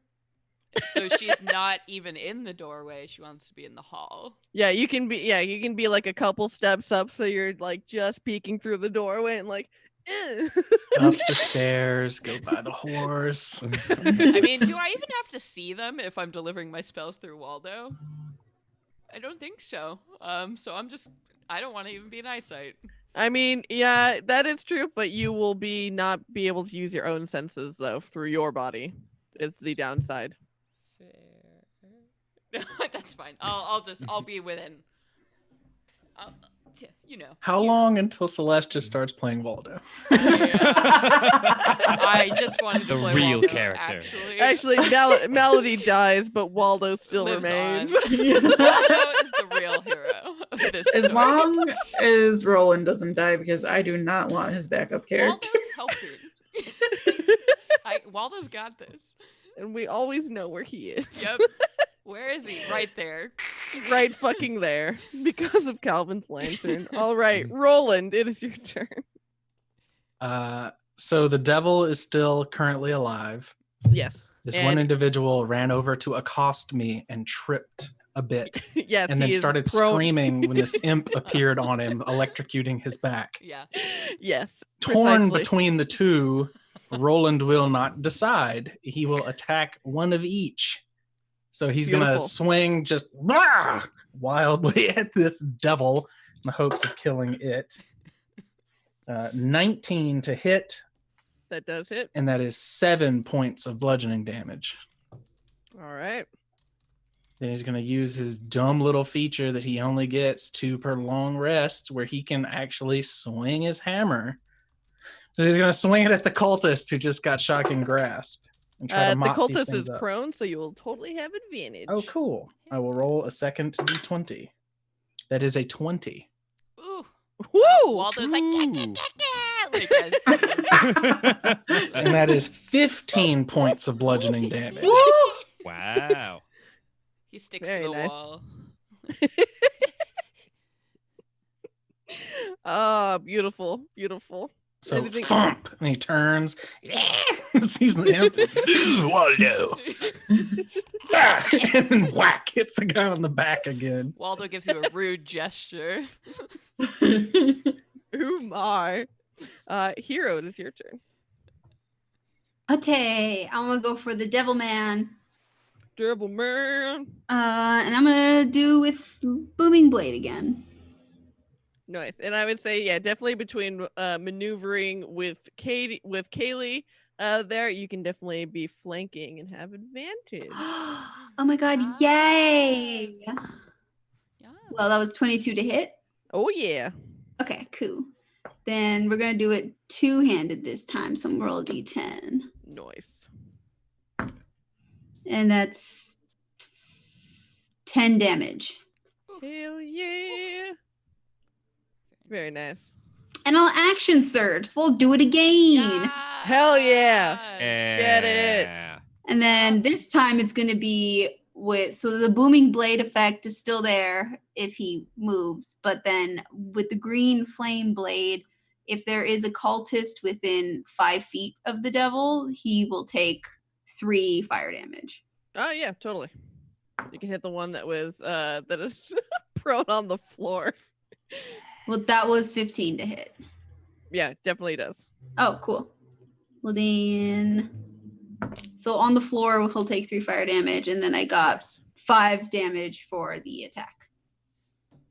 So she's not even in the doorway. She wants to be in the hall. Yeah, you can be like a couple steps up, so you're like just peeking through the doorway and like Up the stairs, go by the horse. I mean, do I even have to see them if I'm delivering my spells through Waldo? I don't think so. So I don't want to even be in eyesight. I mean, yeah, that is true, but you will not be able to use your own senses though through your body. is the downside. Fair. That's fine. I'll be within. How long until Celeste just starts playing Waldo? I just wanted to The play real Waldo, character. Actually, Melody dies, but Waldo still lives remains. on. Waldo is the real hero of this As story. long as Roland doesn't die, because I do not want his backup character. Waldo's helping. Waldo's got this. And we always know where he is. Yep. Where is he? Right there. Right fucking there. Because of Calvin's lantern. All right, Roland, it is your turn. So the devil is still currently alive. Yes. This And- one individual ran over to accost me and tripped a bit, Yes. and then he is started prone- screaming when this imp appeared on him, electrocuting his back. Yeah. Yes. Torn precisely. between the two, Roland will not decide. He will attack one of each. So he's going to Beautiful. swing just wildly at this devil in the hopes of killing it. 19 to hit, That does hit. and that is 7 points of bludgeoning damage. All right. Then he's going to use his dumb little feature that he only gets 2 per long rest, where he can actually swing his hammer. So he's going to swing it at the cultist who just got shocking grasped. And try to The mop these cultist things is up. prone, so you will totally have advantage. Oh, cool. I will roll a second d20. That is a 20. Ooh. Woo! Waldo's like, Ooh. like as And that is 15 points of bludgeoning damage. Wow. he sticks Very to the nice. wall. Ah, beautiful, beautiful. So Anything- thump, and he turns, sees the imp, Waldo, and then whack, hits the guy on the back again. Waldo gives you a rude gesture. Ooh my. Hero, it is your turn. Okay, I'm gonna go for the devil man. Devil man. And I'm gonna do with booming blade again. Nice. And I would say, yeah, definitely between maneuvering with Kaylee there, you can definitely be flanking and have advantage. Oh my god, yay! Yeah. Well, that was 22 to hit. Oh yeah. Okay, cool. Then we're gonna do it two-handed this time. So I'm gonna roll a d10. Nice. And that's 10 damage. Hell yeah. Very nice. And I'll action surge, so we'll do it again. Hell yeah. Yes. Get it. Yeah. And then this time it's going to be so the booming blade effect is still there if he moves, but then with the green flame blade, if there is a cultist within 5 feet of the devil, he will take 3 fire damage. Oh yeah, totally. You can hit the one that was that is prone on the floor. Well, that was 15 to hit. Yeah, definitely does. Oh, cool. Well, then, so on the floor, he'll take 3 fire damage, and then I got 5 damage for the attack.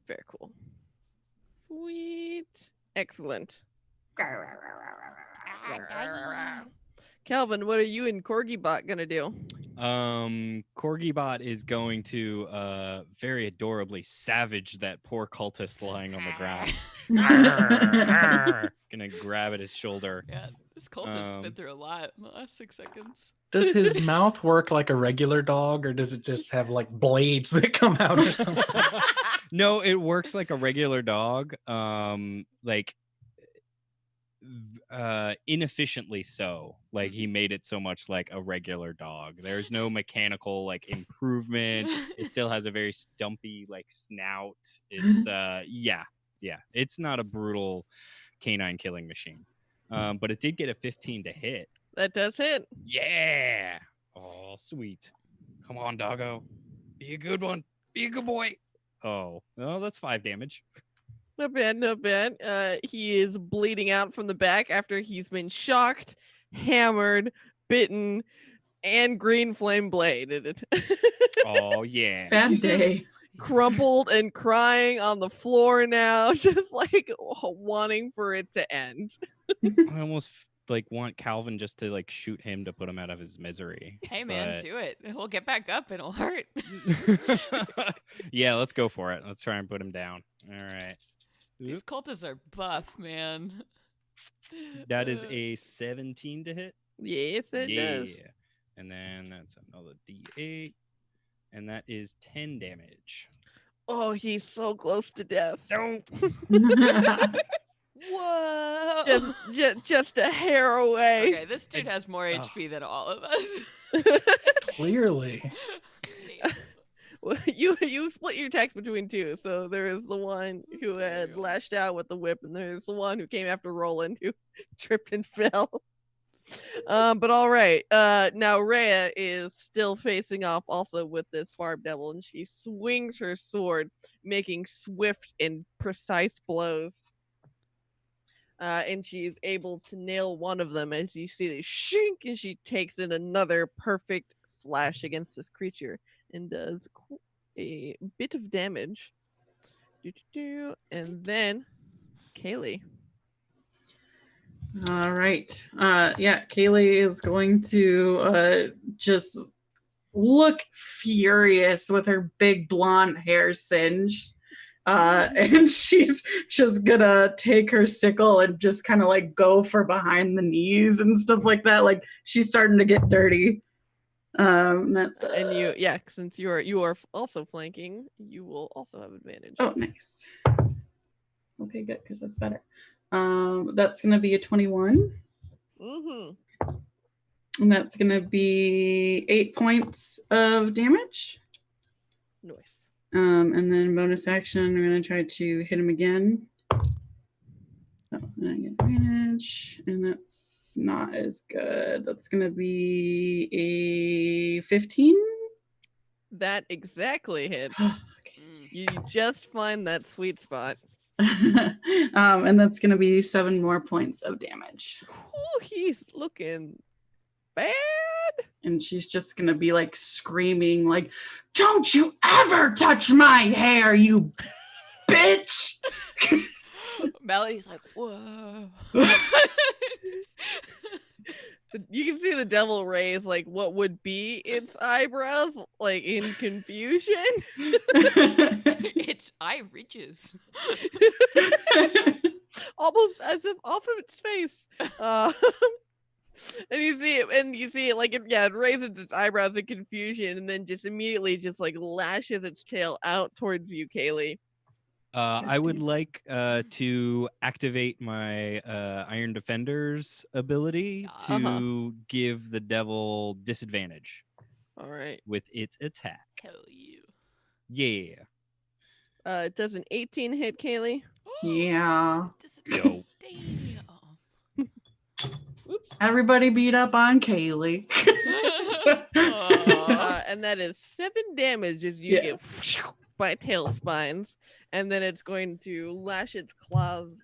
Very cool. Sweet. Excellent. Calvin, what are you and Corgibot gonna do? Corgibot is going to very adorably savage that poor cultist lying on the ground. Gonna grab at his shoulder. Yeah, this cult has Um, been through a lot in the last 6 seconds. Does his mouth work like a regular dog, or does it just have like blades that come out or something? No, it works like a regular dog. Inefficiently so. Like he made it so much like a regular dog. There's no mechanical like improvement. It still has a very stumpy like snout. It's yeah. It's not a brutal canine killing machine. But it did get a 15 to hit. That does hit. Yeah. Oh, sweet. Come on, doggo. Be a good one. Be a good boy. Oh, that's 5 damage. Not bad, not bad. He is bleeding out from the back after he's been shocked, hammered, bitten, and green flame bladed. Oh, yeah. Bad day. Crumpled and crying on the floor now, just like wanting for it to end. I almost like want Calvin just to like shoot him to put him out of his misery. Hey man, do it. He'll get back up and it'll hurt. Yeah, let's go for it. Let's try and put him down. All right. These cultists are buff, man. That is a 17 to hit. Yes, it does. And then that's another D8. And that is 10 damage. Oh, he's so close to death. Don't. Whoa. Just a hair away. Okay, this dude has more HP than all of us. Clearly. Damn. Well, you split your attacks between two. So there is the one who had lashed out with the whip, and there's the one who came after Roland who tripped and fell. But all right. Now Rhea is still facing off also with this barb devil, and she swings her sword, making swift and precise blows. And she's able to nail one of them as you see the shink, and she takes in another perfect slash against this creature and does a bit of damage. And then Kaylee. All right. Yeah, Kaylee is going to just look furious with her big blonde hair singed. And she's just gonna take her sickle and just kind of like go for behind the knees and stuff like that. Like she's starting to get dirty. That's And since you are also flanking, you will also have advantage. Oh, nice. Okay, good, because that's better. That's gonna be a 21. Mm-hmm. And that's gonna be 8 points of damage. Nice. And then bonus action, I'm gonna try to hit him again. Oh, and I get advantage, and that's not as good. That's gonna be a 15. That exactly hits. Okay. You just find that sweet spot. And that's gonna be 7 more points of damage. Oh, he's looking bad. And she's just gonna be like screaming, like, "Don't you ever touch my hair, you bitch!" Melody's like, whoa. You can see the devil raise like what would be its eyebrows, like in confusion. Its eye ridges. Almost as if off of its face. And you see it like it raises its eyebrows in confusion, and then just immediately just like lashes its tail out towards you, Kaylee. I would like to activate my Iron Defender's ability to give the devil disadvantage. All right. With its attack. Hell you. Yeah. It does an 18 hit, Kaylee. Yeah. Yo. Damn. Everybody beat up on Kaylee. And that is 7 damage as you get by tail spines. And then it's going to lash its claws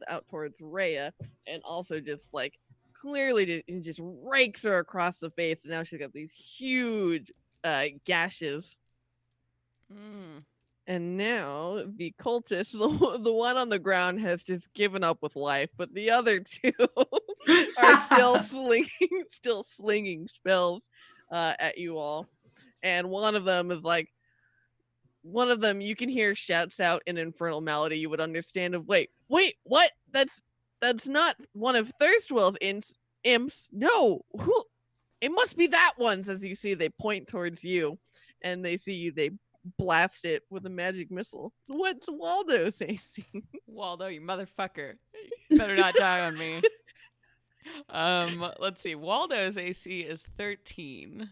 out towards Rhea, and also just like clearly just rakes her across the face. And now she's got these huge gashes. And now the cultist, the one on the ground, has just given up with life, but the other two are still slinging spells at you all. And one of them you can hear shouts out in infernal melody. You would understand of wait, what? That's not one of Thirstwell's imps. No, who? It must be that one. As you see, they point towards you, and they see you. They blast it with a magic missile. What's Waldo saying? Waldo, you motherfucker. You better not die on me. Let's see. Waldo's AC is 13.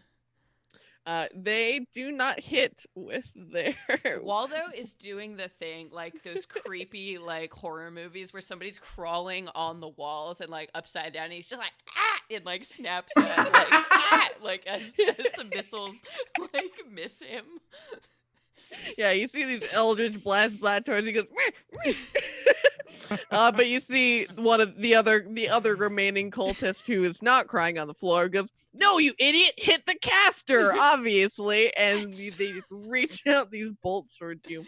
They do not hit with their... Waldo is doing the thing, like those creepy, like, horror movies where somebody's crawling on the walls and, like, upside down, and he's just like, ah! And, like, snaps at, like, ah! Like, as the missiles, like, miss him. Yeah, you see these eldritch blast towards. He goes, but you see one of the other remaining cultist who is not crying on the floor goes, "No, you idiot! Hit the caster, obviously!" And they just reach out these bolts towards you,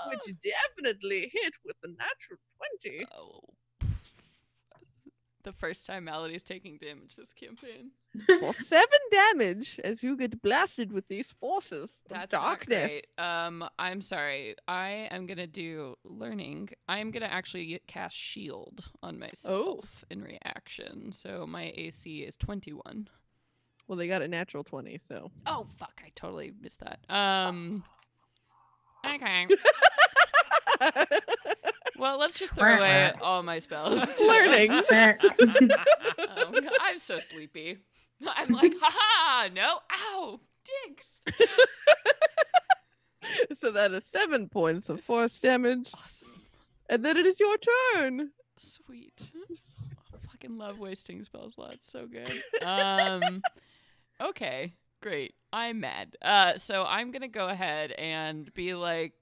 which definitely hit with the natural 20. Oh. the first time Melody's taking damage this campaign. For 7 damage as you get blasted with these forces of That's darkness. not great. I'm sorry. I am gonna do learning. I'm gonna actually cast shield on myself in reaction. So my AC is 21. Well, they got a natural 20, so. Oh fuck! I totally missed that. Okay. Well, let's just throw away all my spells. Learning. I'm so sleepy. I'm like, haha, no, ow, digs. So that is 7 points of force damage. Awesome. And then it is your turn. Sweet. I fucking love wasting spell slots. So good. Okay, great. I'm mad. So I'm gonna go ahead and be like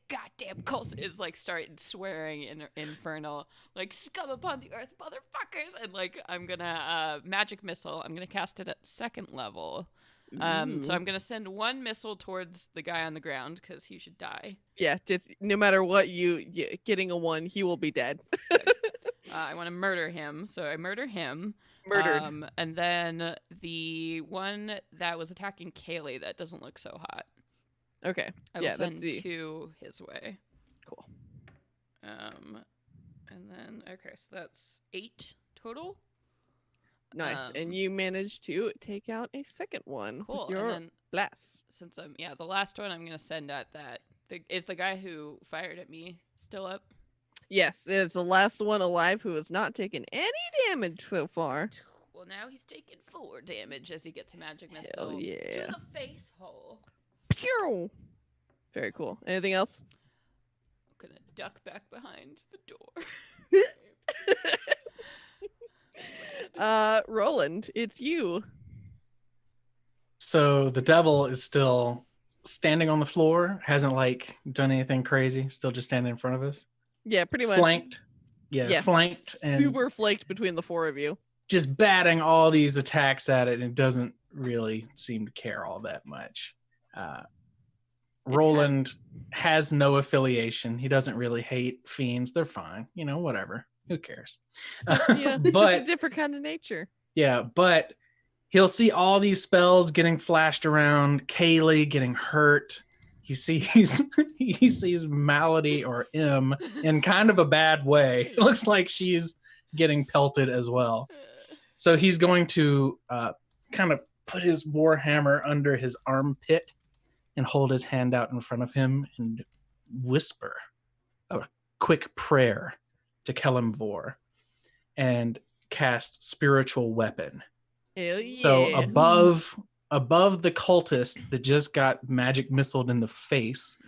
goddamn cult is like start swearing in infernal, like scum upon the earth, motherfuckers, and like I'm gonna magic missile. I'm gonna cast it at 2nd level. So I'm gonna send 1 missile towards the guy on the ground because he should die. Yeah, just no matter what getting a 1, he will be dead. I want to murder him, so I murder him. Murdered. And then the one that was attacking Kaylee that doesn't look so hot. Okay. I will send 2 his way. Cool. And then so that's 8 total. Nice. And you managed to take out a 2nd one. Cool. With your and then blast. since the last one I'm gonna send at that. Is the guy who fired at me still up? Yes, it's the last one alive who has not taken any damage so far. Well, now he's taking 4 damage as he gets a magic missile Hell yeah. to the face hole. Pew! Very cool. Anything else? I'm gonna duck back behind the door. Roland, it's you. So the devil is still standing on the floor, hasn't like done anything crazy, still just standing in front of us. Yeah, pretty much. Flanked. Yeah, yes. Flanked and super flanked between the 4 of you. Just batting all these attacks at it, and it doesn't really seem to care all that much. Roland has no affiliation. He doesn't really hate fiends. They're fine. Whatever. Who cares? Yeah, but it's a different kind of nature. Yeah, but he'll see all these spells getting flashed around, Kaylee getting hurt. He sees Malady or M in kind of a bad way. It looks like she's getting pelted as well. So he's going to kind of put his warhammer under his armpit and hold his hand out in front of him and whisper a quick prayer to Kelemvor and cast spiritual weapon. Hell yeah. So above the cultist that just got magic missiled in the face,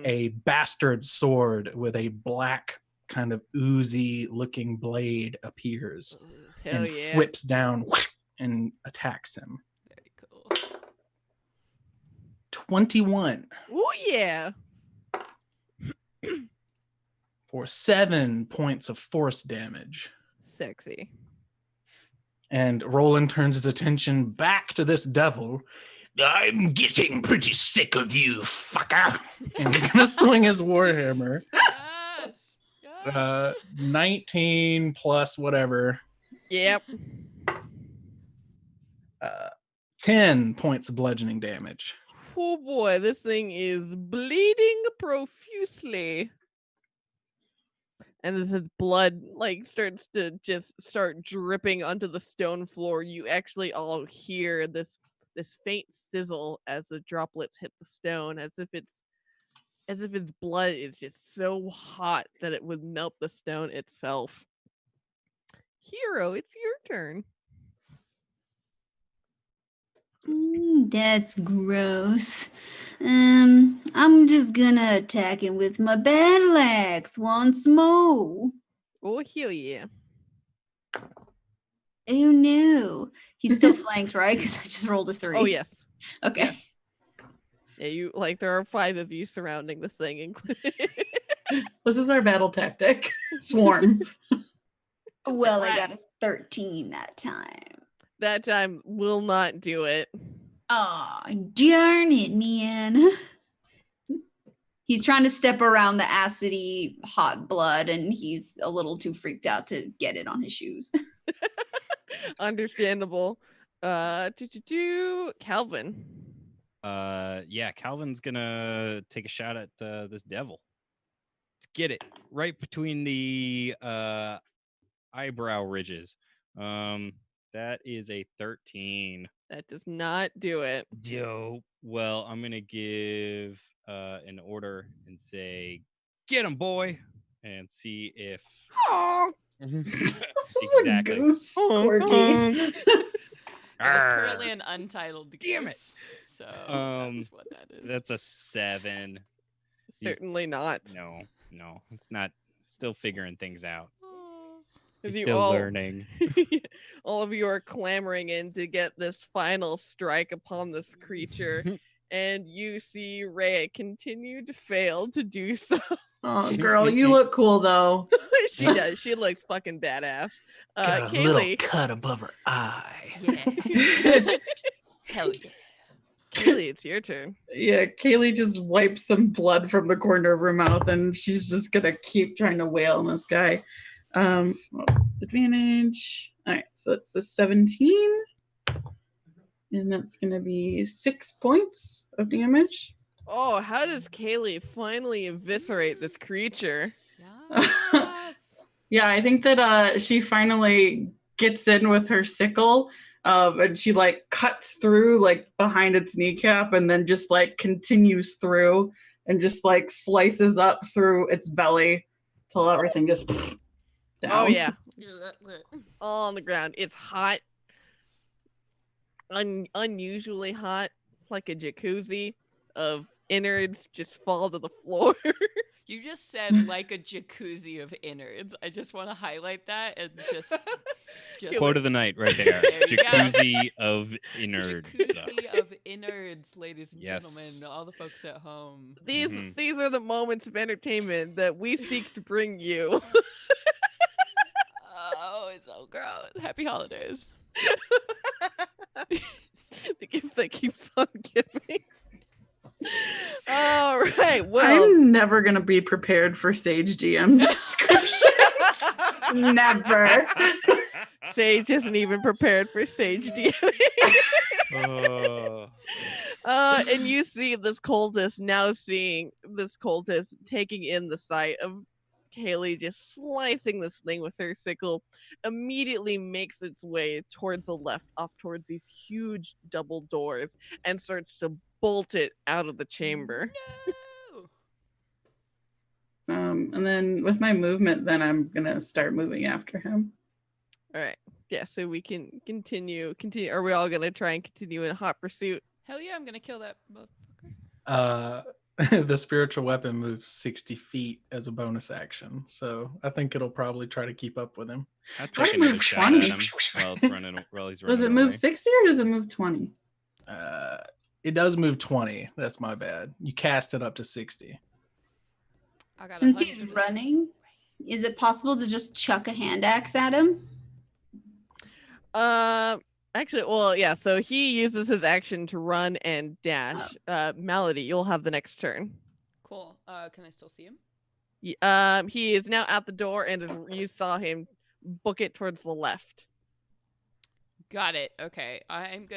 a bastard sword with a black kind of oozy looking blade appears and flips down and attacks him. Very cool. 21. Oh yeah. For 7 points of force damage. Sexy. And Roland turns his attention back to this devil. I'm getting pretty sick of you, fucker. And he's gonna swing his warhammer. Yes. 19 plus whatever. Yep. 10 points of bludgeoning damage. Oh boy, this thing is bleeding profusely. And as his blood starts to just start dripping onto the stone floor, you actually all hear this faint sizzle as the droplets hit the stone, as if its blood is just so hot that it would melt the stone itself. Hero, it's your turn. That's gross. I'm just gonna attack him with my battle axe once more. Oh, hell yeah. Oh no. He's still flanked, right? Because I just rolled a 3. Oh, yes. Okay. Yeah, there are 5 of you surrounding this thing, including. This is our battle tactic. Swarm. Well, I got a 13 that time. That time will not do it. Oh, darn it, man. He's trying to step around the acidy hot blood, and he's a little too freaked out to get it on his shoes. Understandable. Calvin. Yeah, Calvin's gonna take a shot at this devil. Let's get it right between the eyebrow ridges. That is a 13. That does not do it. Dope. Well, I'm gonna give an order and say, "Get him, boy," and see if Oh, exactly. Goose, Corky. It's currently an untitled goose. Damn it. So Um, that's what that is. That's a 7. certainly not. No, it's not. Still figuring things out. Oh. As He's you still all- learning. All of you are clamoring in to get this final strike upon this creature, and you see Rhea continue to fail to do so. Oh, girl, you look cool though. She does. She looks fucking badass. Got a little Kaylee, cut above her eye. Yeah. Hell yeah. Kaylee, it's your turn. Yeah, Kaylee just wipes some blood from the corner of her mouth, and she's just gonna keep trying to wail on this guy. Advantage. All right, so it's a 17, and that's gonna be 6 points of damage. Oh, how does Kaylee finally eviscerate this creature? Yes. Yeah, I think that she finally gets in with her sickle, and she like cuts through like behind its kneecap, and then just like continues through and just like slices up through its belly till everything just down. Oh yeah, all on the ground. It's hot, unusually hot, like a jacuzzi of innards just fall to the floor. You just said like a jacuzzi of innards. I just want to highlight that and just Quote of the night right there. There you go. Jacuzzi of innards. jacuzzi of innards, ladies and Yes. gentlemen, all the folks at home. These Mhm. these are the moments of entertainment that we seek to bring you. Oh, it's so gross. Happy holidays. The gift that keeps on giving. All right. Well, I'm never gonna be prepared for Sage GM descriptions. Never. Sage isn't even prepared for Sage DMing. Oh. And you see this cultist now seeing this cultist taking in the sight of Kaylee just slicing this thing with her sickle, immediately makes its way towards the left, off towards these huge double doors, and starts to bolt it out of the chamber. No. And then with my movement, then I'm gonna start moving after him. All right. Yeah, so we can continue. Are we all gonna try and continue in hot pursuit? Hell yeah, I'm gonna kill that motherfucker. The spiritual weapon moves 60 feet as a bonus action, so I think it'll probably try to keep up with him. I'll Try take to move another shot 20. at him while he's running Does it away. move 60 or does it move 20? It does move 20. That's my bad. You cast it up to 60. I got Since he's 100. running, is it possible to just chuck a hand axe at him? Actually, well, yeah. So he uses his action to run and dash. Malady, you'll have the next turn. Cool. Can I still see him? He is now at the door, and you saw him book it towards the left. Got it. Okay. I'm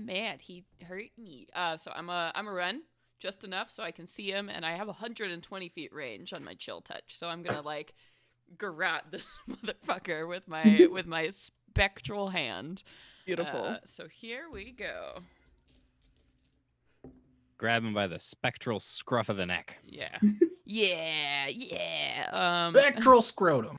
mad. He hurt me. So I'm a run just enough so I can see him, and I have 120 feet range on my chill touch. So I'm gonna like garrote this motherfucker with my spectral hand. Beautiful. So here we go. Grab him by the spectral scruff of the neck. Yeah. Yeah. Spectral scrotum.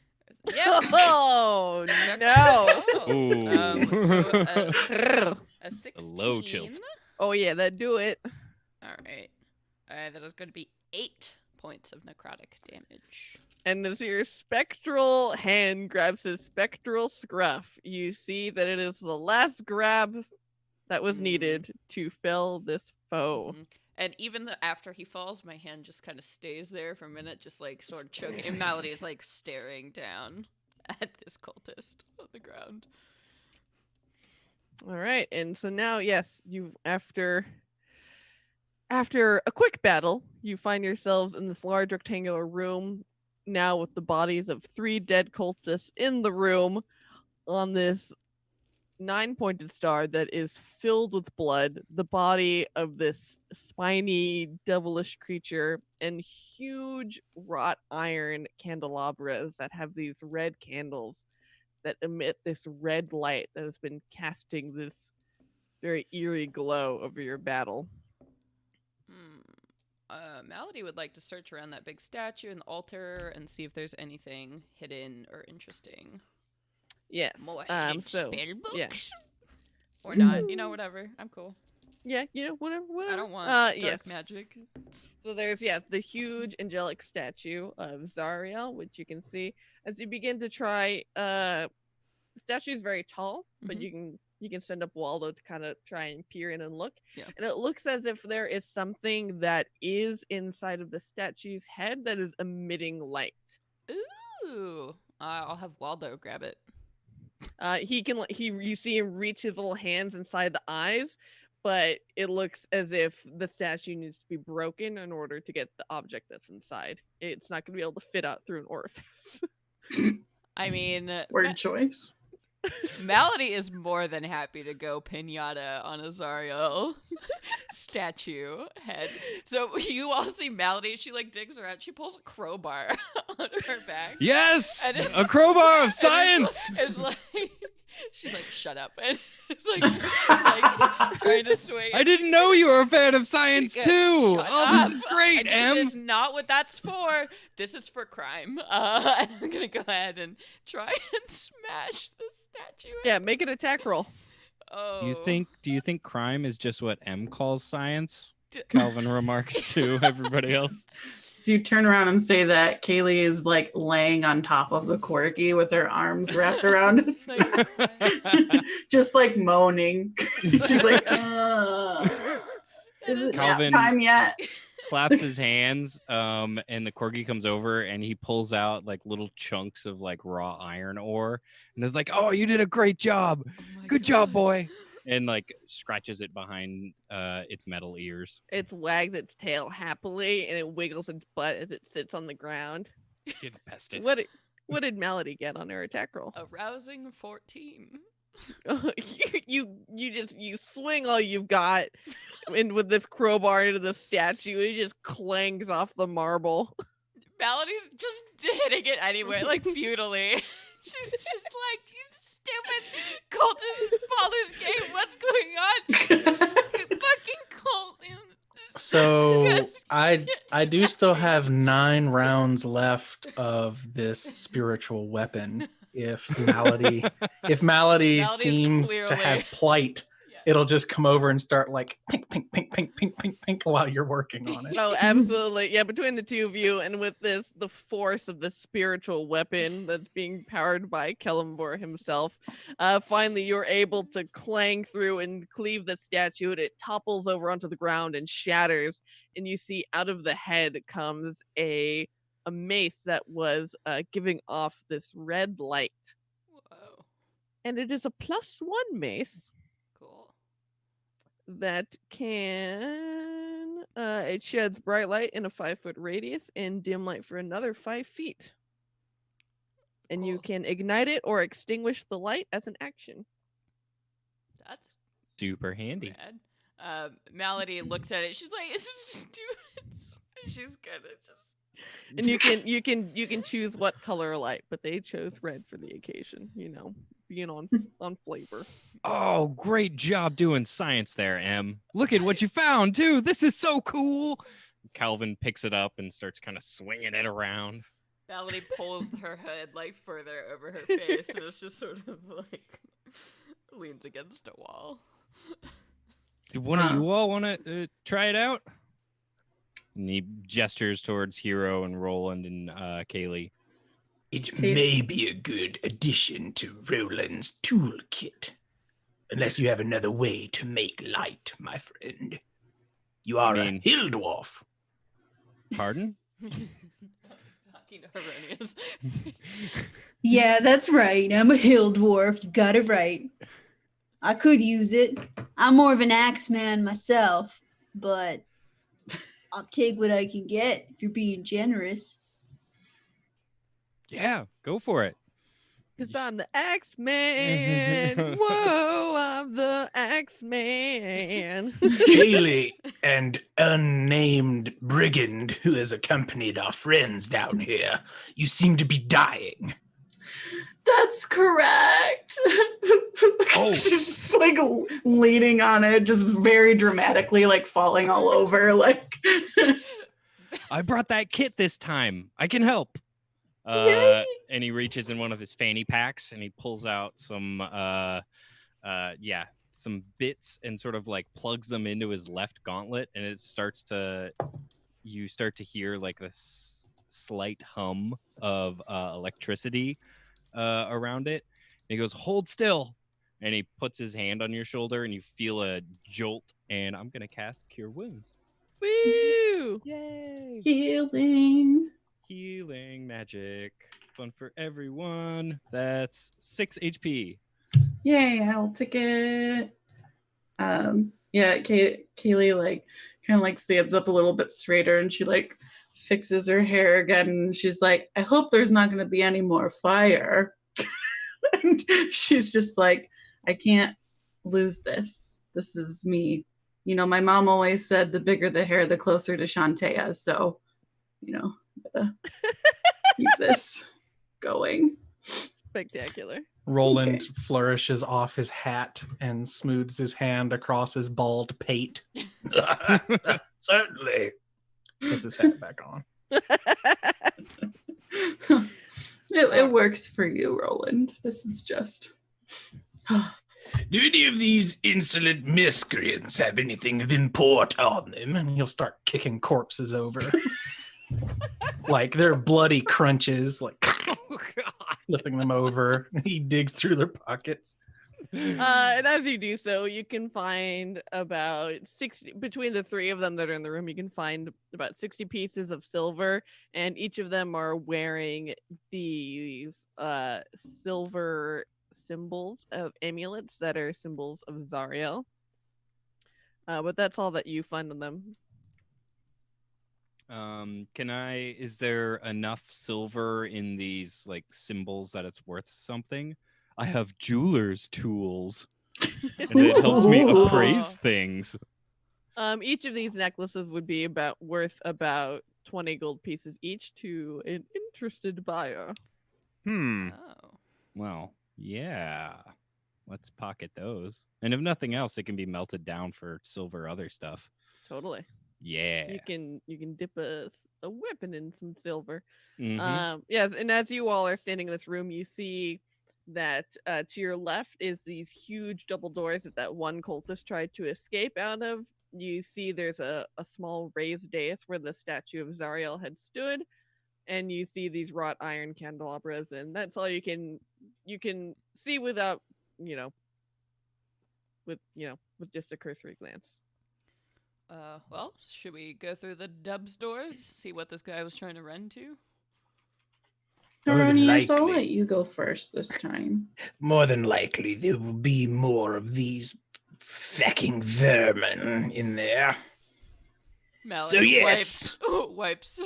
Yep. Oh no! Ooh. So, a 16. low chilt. Oh yeah, that do it. All right. That is going to be 8 points of necrotic damage. And as your spectral hand grabs his spectral scruff, you see that it is the last grab that was needed to fell this foe. Mhm. And even after he falls, my hand just kind of stays there for a minute, just like sort of choking. And Malady is like staring down at this cultist on the ground. All right, and so now, yes, you after After a quick battle, you find yourselves in this large rectangular room, now with the bodies of 3 dead cultists in the room on this 9-pointed star that is filled with blood, the body of this spiny, devilish creature, and huge wrought iron candelabras that have these red candles that emit this red light that has been casting this very eerie glow over your battle. Malady would like to search around that big statue and the altar and see if there's anything hidden or interesting. Yes. More hidden spell books? Yeah. Or not, whatever. I'm cool. Yeah, whatever. I don't want dark magic. So there's the huge angelic statue of Zariel, which you can see as you begin to try. The statue is very tall, but you can send up Waldo to kind of try and peer in and look. Yeah. And it looks as if there is something that is inside of the statue's head that is emitting light. Ooh. I'll have Waldo grab it. You see him reach his little hands inside the eyes, but it looks as if the statue needs to be broken in order to get the object that's inside. It's not going to be able to fit out through an orifice. I mean, word choice. Malady is more than happy to go pinata on a Zariel statue head. So you all see Malady, she digs around, she pulls a crowbar out of her bag. Yes! A crowbar of science! It's she's shut up. And it's trying to swing. I didn't know you were a fan of science too! This is great, and Em! This is not what that's for. This is for crime. And I'm gonna go ahead and try and smash the statue. Yeah, make an attack roll. Oh. Do you think crime is just what M calls science? Calvin remarks to everybody else. So you turn around and say that Kaylee is laying on top of the corgi with her arms wrapped around its neck. Just moaning. She's is it Calvin nap time yet? Claps his hands, and the corgi comes over and he pulls out little chunks of raw iron ore and is oh, you did a great job. Good job, boy. And scratches it behind its metal ears. It wags its tail happily and it wiggles its butt as it sits on the ground. You're the bestest. What did Malady get on her attack roll? A rousing 14. You swing all you've got and with this crowbar into the statue, it just clangs off the marble. Malady's just hitting it anyway, futilely. She's just you stupid cultist Baldur's Gate, what's going on? You fucking cult. So I do still have 9 rounds left of this spiritual weapon. If Malady seems to have plight, it'll just come over and start pink, pink, pink, pink, pink, pink, pink while you're working on it. Oh, absolutely. Yeah, between the two of you and with the force of the spiritual weapon that's being powered by Kellenbor himself, finally you're able to clang through and cleave the statue, and it topples over onto the ground and shatters, and you see out of the head comes a mace that was giving off this red light. Whoa. And it is a +1 mace. Cool. That can it sheds bright light in a 5-foot radius and dim light for another 5 feet. And you Cool. can ignite it or extinguish the light as an action. That's Super handy. bad. Malady looks at it. She's "This is stupid." She's gonna just. And you can choose what color light, but they chose red for the occasion, being on flavor. Oh, great job doing science there, Em. Look at what you found too. This is so cool. Calvin picks it up and starts kind of swinging it around. Malady pulls her hood further over her face, and it's just sort of leans against a wall. Do one of you all want to try it out? And he gestures towards Hero and Roland and Kaylee. It may be a good addition to Roland's toolkit. Unless you have another way to make light, my friend. You are a hill dwarf. Pardon? Talking to Aronius. Yeah, that's right. I'm a hill dwarf. You got it right. I could use it. I'm more of an axe man myself, but I'll take what I can get if you're being generous. Yeah, go for it. Because I'm the Axeman. Whoa, I'm the Axeman. Kaylee and unnamed brigand who has accompanied our friends down here, you seem to be dying. That's correct. Oh. She's just like leaning on it, just very dramatically, like falling all over. Like, I brought that kit this time. I can help. Yay. And he reaches in one of his fanny packs and he pulls out some some bits and sort of like plugs them into his left gauntlet, and you start to hear like this slight hum of electricity around it. And he goes, "Hold still." And he puts his hand on your shoulder and you feel a jolt, and I'm gonna cast Cure Wounds. Woo! Yay! Healing Magic. Fun for everyone. That's 6 HP. Yay, I'll take it. Kaylee like kind of like stands up a little bit straighter and she like fixes her hair again and she's like, I hope there's not gonna be any more fire. And she's just like, I can't lose this. This is me. You know, my mom always said the bigger the hair, the closer to Shantea. So, you know, gotta keep this going. Spectacular. Roland Okay. flourishes off his hat and smooths his hand across his bald pate. Certainly. Puts his hat back on. It works for you, Roland. This is just. Do any of these insolent miscreants have anything of import on them? And he'll start kicking corpses over. Like they're bloody crunches, like flipping them over. He digs through their pockets. And as you do so, you can find about 60, between the three of them that are in the room, you can find about 60 pieces of silver, and each of them are wearing these silver symbols of amulets that are symbols of Zariel. But that's all that you find on them. Is there enough silver in these like symbols that it's worth something? I have jeweler's tools, and it helps me Ooh. appraise things. Each of these necklaces would be worth about 20 gold pieces each to an interested buyer. Oh. Well, yeah. Let's pocket those. And if nothing else, it can be melted down for silver other stuff. Totally. Yeah. You can dip a weapon in some silver. Mhm. Yes, and as you all are standing in this room, you see that to your left is these huge double doors that one cultist tried to escape out of. You see there's a small raised dais where the statue of Zariel had stood, and you see these wrought iron candelabras, and that's all you can see without with just a cursory glance. Well, should we go through the Dubs doors, see what this guy was trying to run to? More than Erroneous, I'll likely. let you go first this time. More than likely, there will be more of these fecking vermin in there. Melanie So, yes. wipes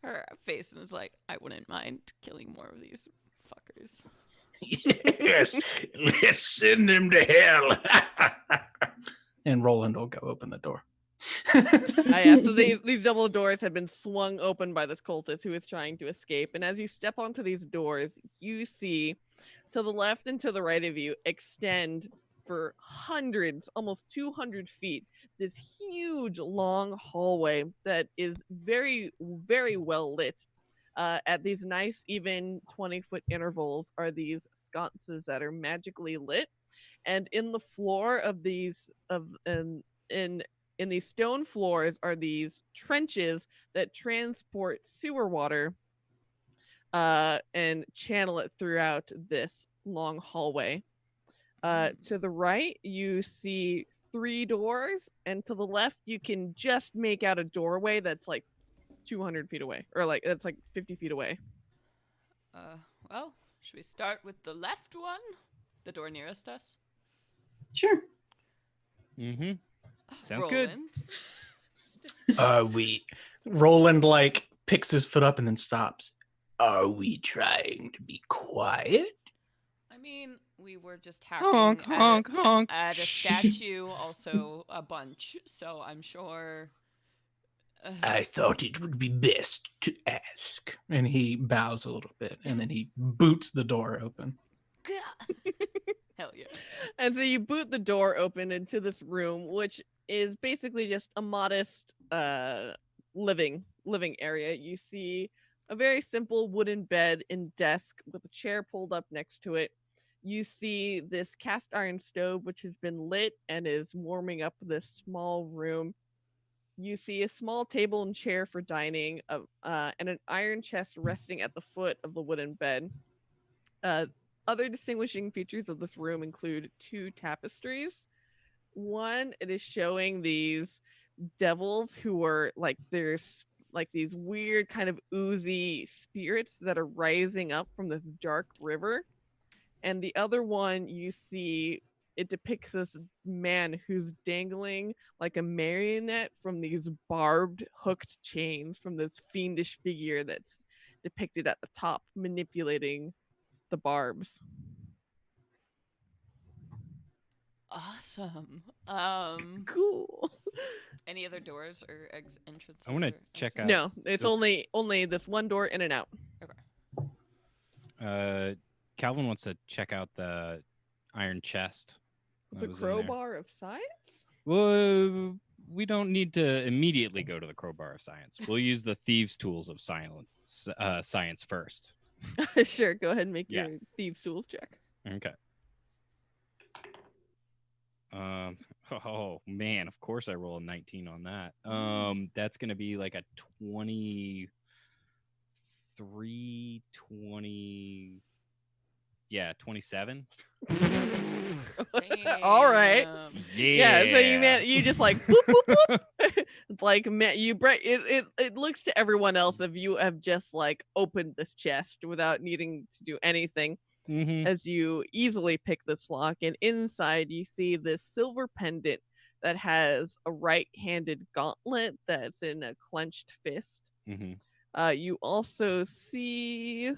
her face and is like, I wouldn't mind killing more of these fuckers. Yes, let's send them to hell. And Roland will go open the door. Yeah, so these double doors have been swung open by this cultist who is trying to escape. And as you step onto these doors, you see to the left and to the right of you extend for hundreds, almost 200 feet, this huge long hallway that is very, very well lit. At these nice, even 20-foot intervals are these sconces that are magically lit. And in the floor of these, in these stone floors are these trenches that transport sewer water and channel it throughout this long hallway. To the right, you see 3 doors, and to the left, you can just make out a doorway that's like 200 feet away, or like that's like 50 feet away. Well, should we start with the left one? The door nearest us? Sure. Mm-hmm. Sounds good. Roland Celeste. Roland like picks his foot up and then stops. Are we trying to be quiet? I mean, we were just Honk, hacking honk, honk. at a statue, also a bunch. So I'm sure. I thought it would be best to ask. And he bows a little bit and then he boots the door open. Hell yeah. And so you boot the door open into this room, which is basically just a modest living area. You see a very simple wooden bed and desk with a chair pulled up next to it. You see this cast iron stove, which has been lit and is warming up this small room. You see a small table and chair for dining, and an iron chest resting at the foot of the wooden bed. Other distinguishing features of this room include 2 tapestries. One, it is showing these devils who are like, there's like these weird kind of oozy spirits that are rising up from this dark river. And the other one, you see, it depicts this man who's dangling like a marionette from these barbed hooked chains from this fiendish figure that's depicted at the top, manipulating the barbs. Awesome. Cool. Any other doors or entrances? I want to or check exits? out. No, it's only this one door in and out. Calvin wants to check out the iron chest. that The was in there. crowbar of science? Well, we don't need to immediately go to the crowbar of science. We'll use the thieves' tools of science first. Sure, go ahead and make Yeah. your thieves' tools check. Okay. Oh man, of course I roll a 19 on that. That's gonna be like a 23, 20. Yeah, 27. All right. Damn. Yeah. Yeah, so you just like boop, boop, boop. It's like you break it looks to everyone else if you have just like opened this chest without needing to do anything, Mm-hmm. as you easily pick this lock, and inside you see this silver pendant that has a right-handed gauntlet that's in a clenched fist. Mm-hmm. You also see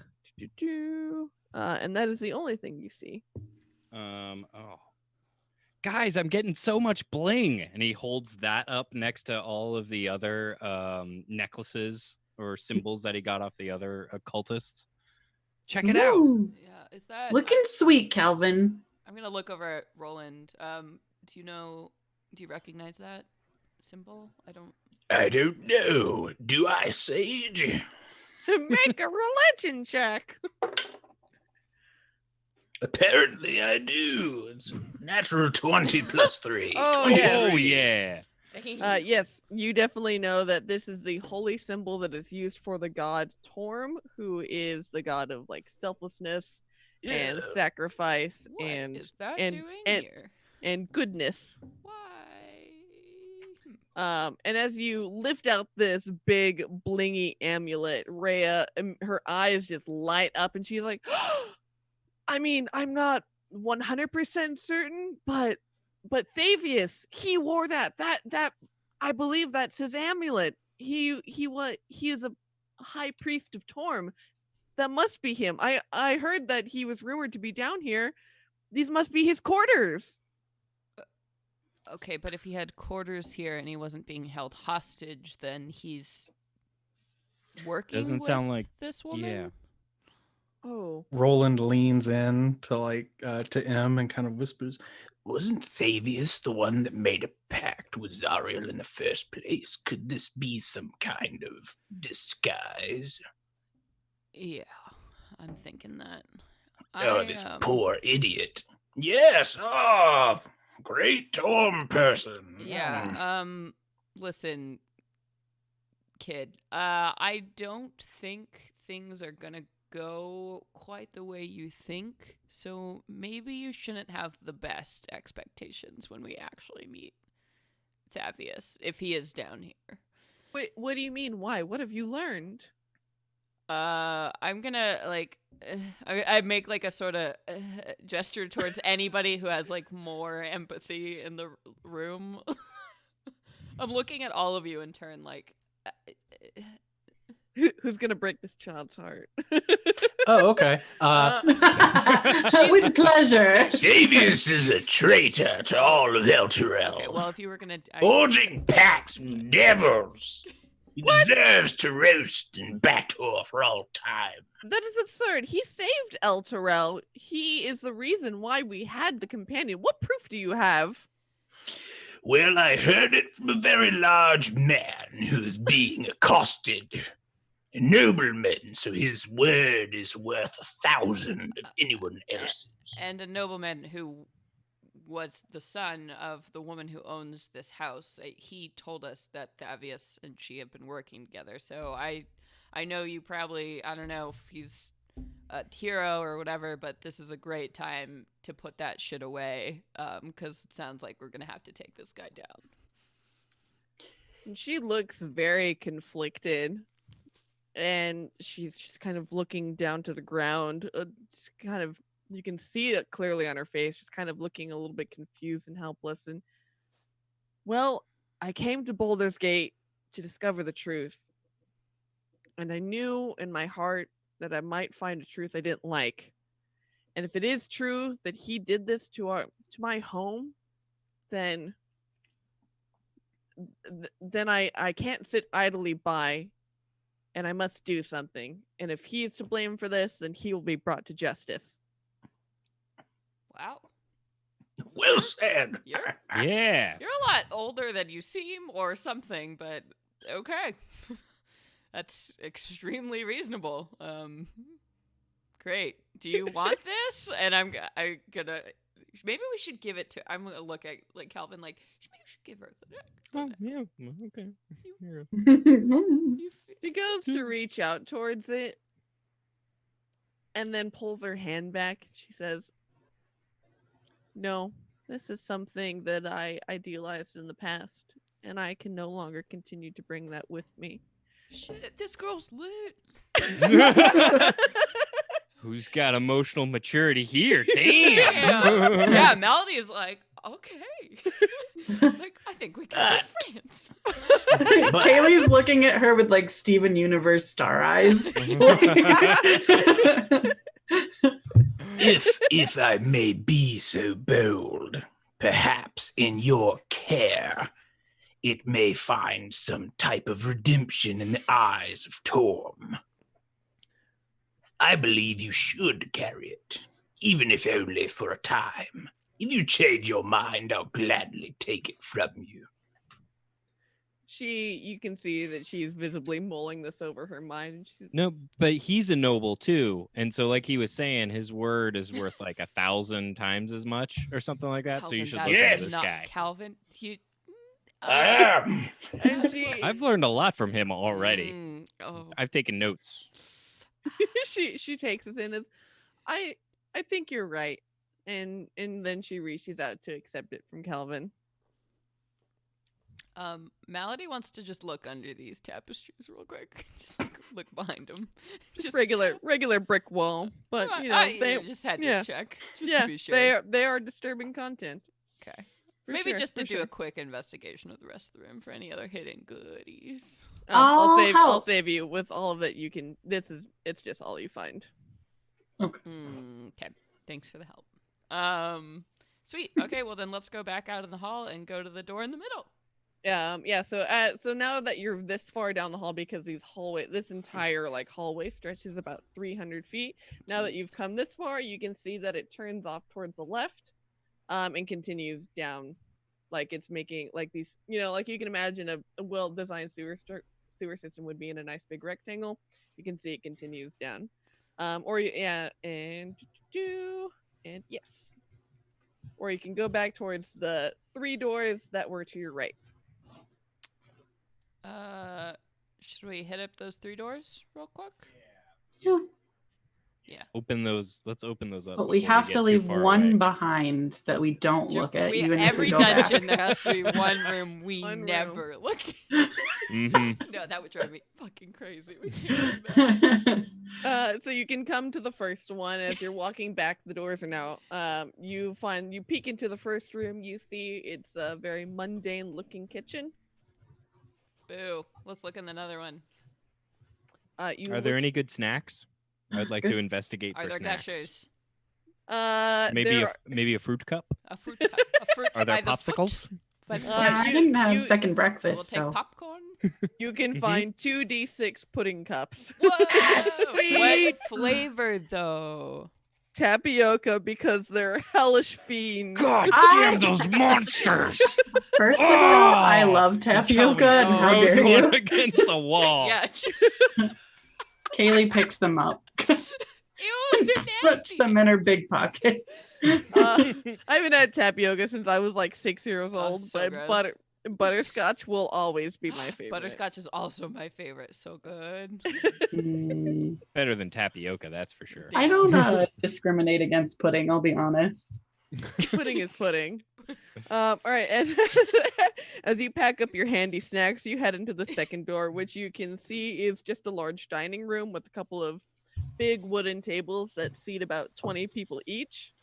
and that is the only thing you see. Oh. Guys, I'm getting so much bling. And he holds that up next to all of the other necklaces or symbols that he got off the other occultists. Check it out. Ooh, Yeah, is that looking sweet, Calvin. I'm gonna look over at Roland. Do you recognize that symbol? I don't know. Do I, Sage? Make a religion check. Apparently I do. It's a natural 20 plus 3. Oh, yeah. Oh yeah. Yes, you definitely know that this is the holy symbol that is used for the god Torm, who is the god of like selflessness and sacrifice What and is that and- doing and- here? and goodness. Why? And as you lift out this big blingy amulet, Rhea, her eyes just light up, and she's like, I mean, I'm not 100% certain, but Thavius, he wore that I believe that's his amulet. He is a high priest of Torm. That must be him. I heard that he was rumored to be down here. These must be his quarters. Okay, but if he had quarters here and he wasn't being held hostage, then he's working Doesn't with sound like- this woman? yeah. Oh. Roland leans in to to M and kind of whispers, "Wasn't Thavius the one that made a pact with Zariel in the first place? Could this be some kind of disguise?" Yeah, I'm thinking that. This poor idiot. Yes. Oh, great Torm person. Yeah. Listen, kid. I don't think things are gonna go quite the way you think. So maybe you shouldn't have the best expectations when we actually meet Thavius, if he is down here. Wait, what do you mean? Why? What have you learned? I'm gonna I make like a sort of gesture towards anybody who has like more empathy in the room. I'm looking at all of you in turn, like. Who's gonna break this child's heart? Oh, okay. With pleasure. Davius is a traitor to all of Elturel. Okay, well, if you were gonna. Forging pacts with devils. He deserves to roast and batter for all time. That is absurd. He saved Elturel. He is the reason why we had the companion. What proof do you have? Well, I heard it from a very large man who is being accosted. A nobleman, so his word is worth 1,000 of anyone else's. And a nobleman who was the son of the woman who owns this house. He told us that Thavius and she have been working together. So I know you probably, I don't know if he's a hero or whatever, but this is a great time to put that shit away, because it sounds like we're going to have to take this guy down. And she looks very conflicted. And she's just kind of looking down to the ground. Just kind of, you can see it clearly on her face, just kind of looking a little bit confused and helpless. And, well, I came to Baldur's Gate to discover the truth. And I knew in my heart that I might find a truth I didn't like. And if it is true that he did this to my home, then I can't sit idly by. And I must do something. And if he is to blame for this, then he will be brought to justice. Wow. Well said. Yeah. You're a lot older than you seem or something, but okay. That's extremely reasonable. Great. Do you want this? And I'm gonna, maybe we should give it to, I'm gonna look at like Calvin, like, maybe we should give her the Oh, yeah. Okay. She goes to reach out towards it and then pulls her hand back. She says, no, this is something that I idealized in the past, and I can no longer continue to bring that with me. Shit, this girl's lit. Who's got emotional maturity here? Damn. Yeah, Melody is like, okay. Like, I think we can be friends. Kaylee's looking at her with like Steven Universe star eyes. If I may be so bold, perhaps in your care, it may find some type of redemption in the eyes of Torm. I believe you should carry it, even if only for a time. If you change your mind, I'll gladly take it from you. You can see that she's visibly mulling this over her mind. No, but he's a noble too. And so like he was saying, his word is worth like 1,000 times as much or something like that. Calvin, so you should that look is at this not guy. Calvin, you... I am. And she, I've learned a lot from him already. Oh. I've taken notes. she takes us in as, I think you're right. And then she reaches out to accept it from Calvin. Malady wants to just look under these tapestries real quick. Just like, look behind them. Just regular brick wall, but you know they just had yeah. to check. Just to be sure. they are disturbing content. Okay. For Maybe sure, just to for do sure. a quick investigation of the rest of the room for any other hidden goodies. I'll help. save you with all of it. You can. It's just all you find. Okay. Okay. Thanks for the help. Sweet. Okay. Well, then let's go back out in the hall and go to the door in the middle. Yeah. So now that you're this far down the hall, because this entire like hallway stretches about 300 feet. Now that you've come this far, you can see that it turns off towards the left, and continues down, like it's making like these, like you can imagine a well-designed sewer system would be in a nice big rectangle. You can see it continues down, and yes, or you can go back towards the 3 doors that were to your right. Should we hit up those 3 doors real quick? Yeah. Yeah. Let's open those up. But we before have get to too leave far one away. behind that we don't look at, even if we every go dungeon back. there has to be one room we One room. never look at. Mhm. No, that would drive me fucking crazy. We can't do that. So you can come to the first one. As you're walking back, the doors are now. You peek into the first room. You see it's a very mundane looking kitchen. Boo. Let's look in another one. Are there any good snacks? I'd like to investigate Are for there snacks. gushers? Maybe a fruit cup. A fruit cup. A fruit Are there by the foot? popsicles? By the I foot? didn't have second We'll breakfast, take so popcorn. You can find 2d6 pudding cups. Whoa! Sweet! What flavor though? Tapioca because they're hellish fiends. God I- damn those monsters! first of all, I Oh! love tapioca, Calvin and how throws dare one you? against the wall. Yeah, just Kaylee picks them up, ew, they're puts nasty. them in her big pocket. I haven't had tapioca since I was like 6 years Oh, old, so but gross. butterscotch will always be my favorite. Butterscotch is also my favorite. So good. Mm, Better than tapioca, that's for sure. I don't discriminate against pudding, I'll be honest. Pudding is pudding. All right, and as you pack up your handy snacks, you head into the second door, which you can see is just a large dining room with a couple of big wooden tables that seat about 20 people each.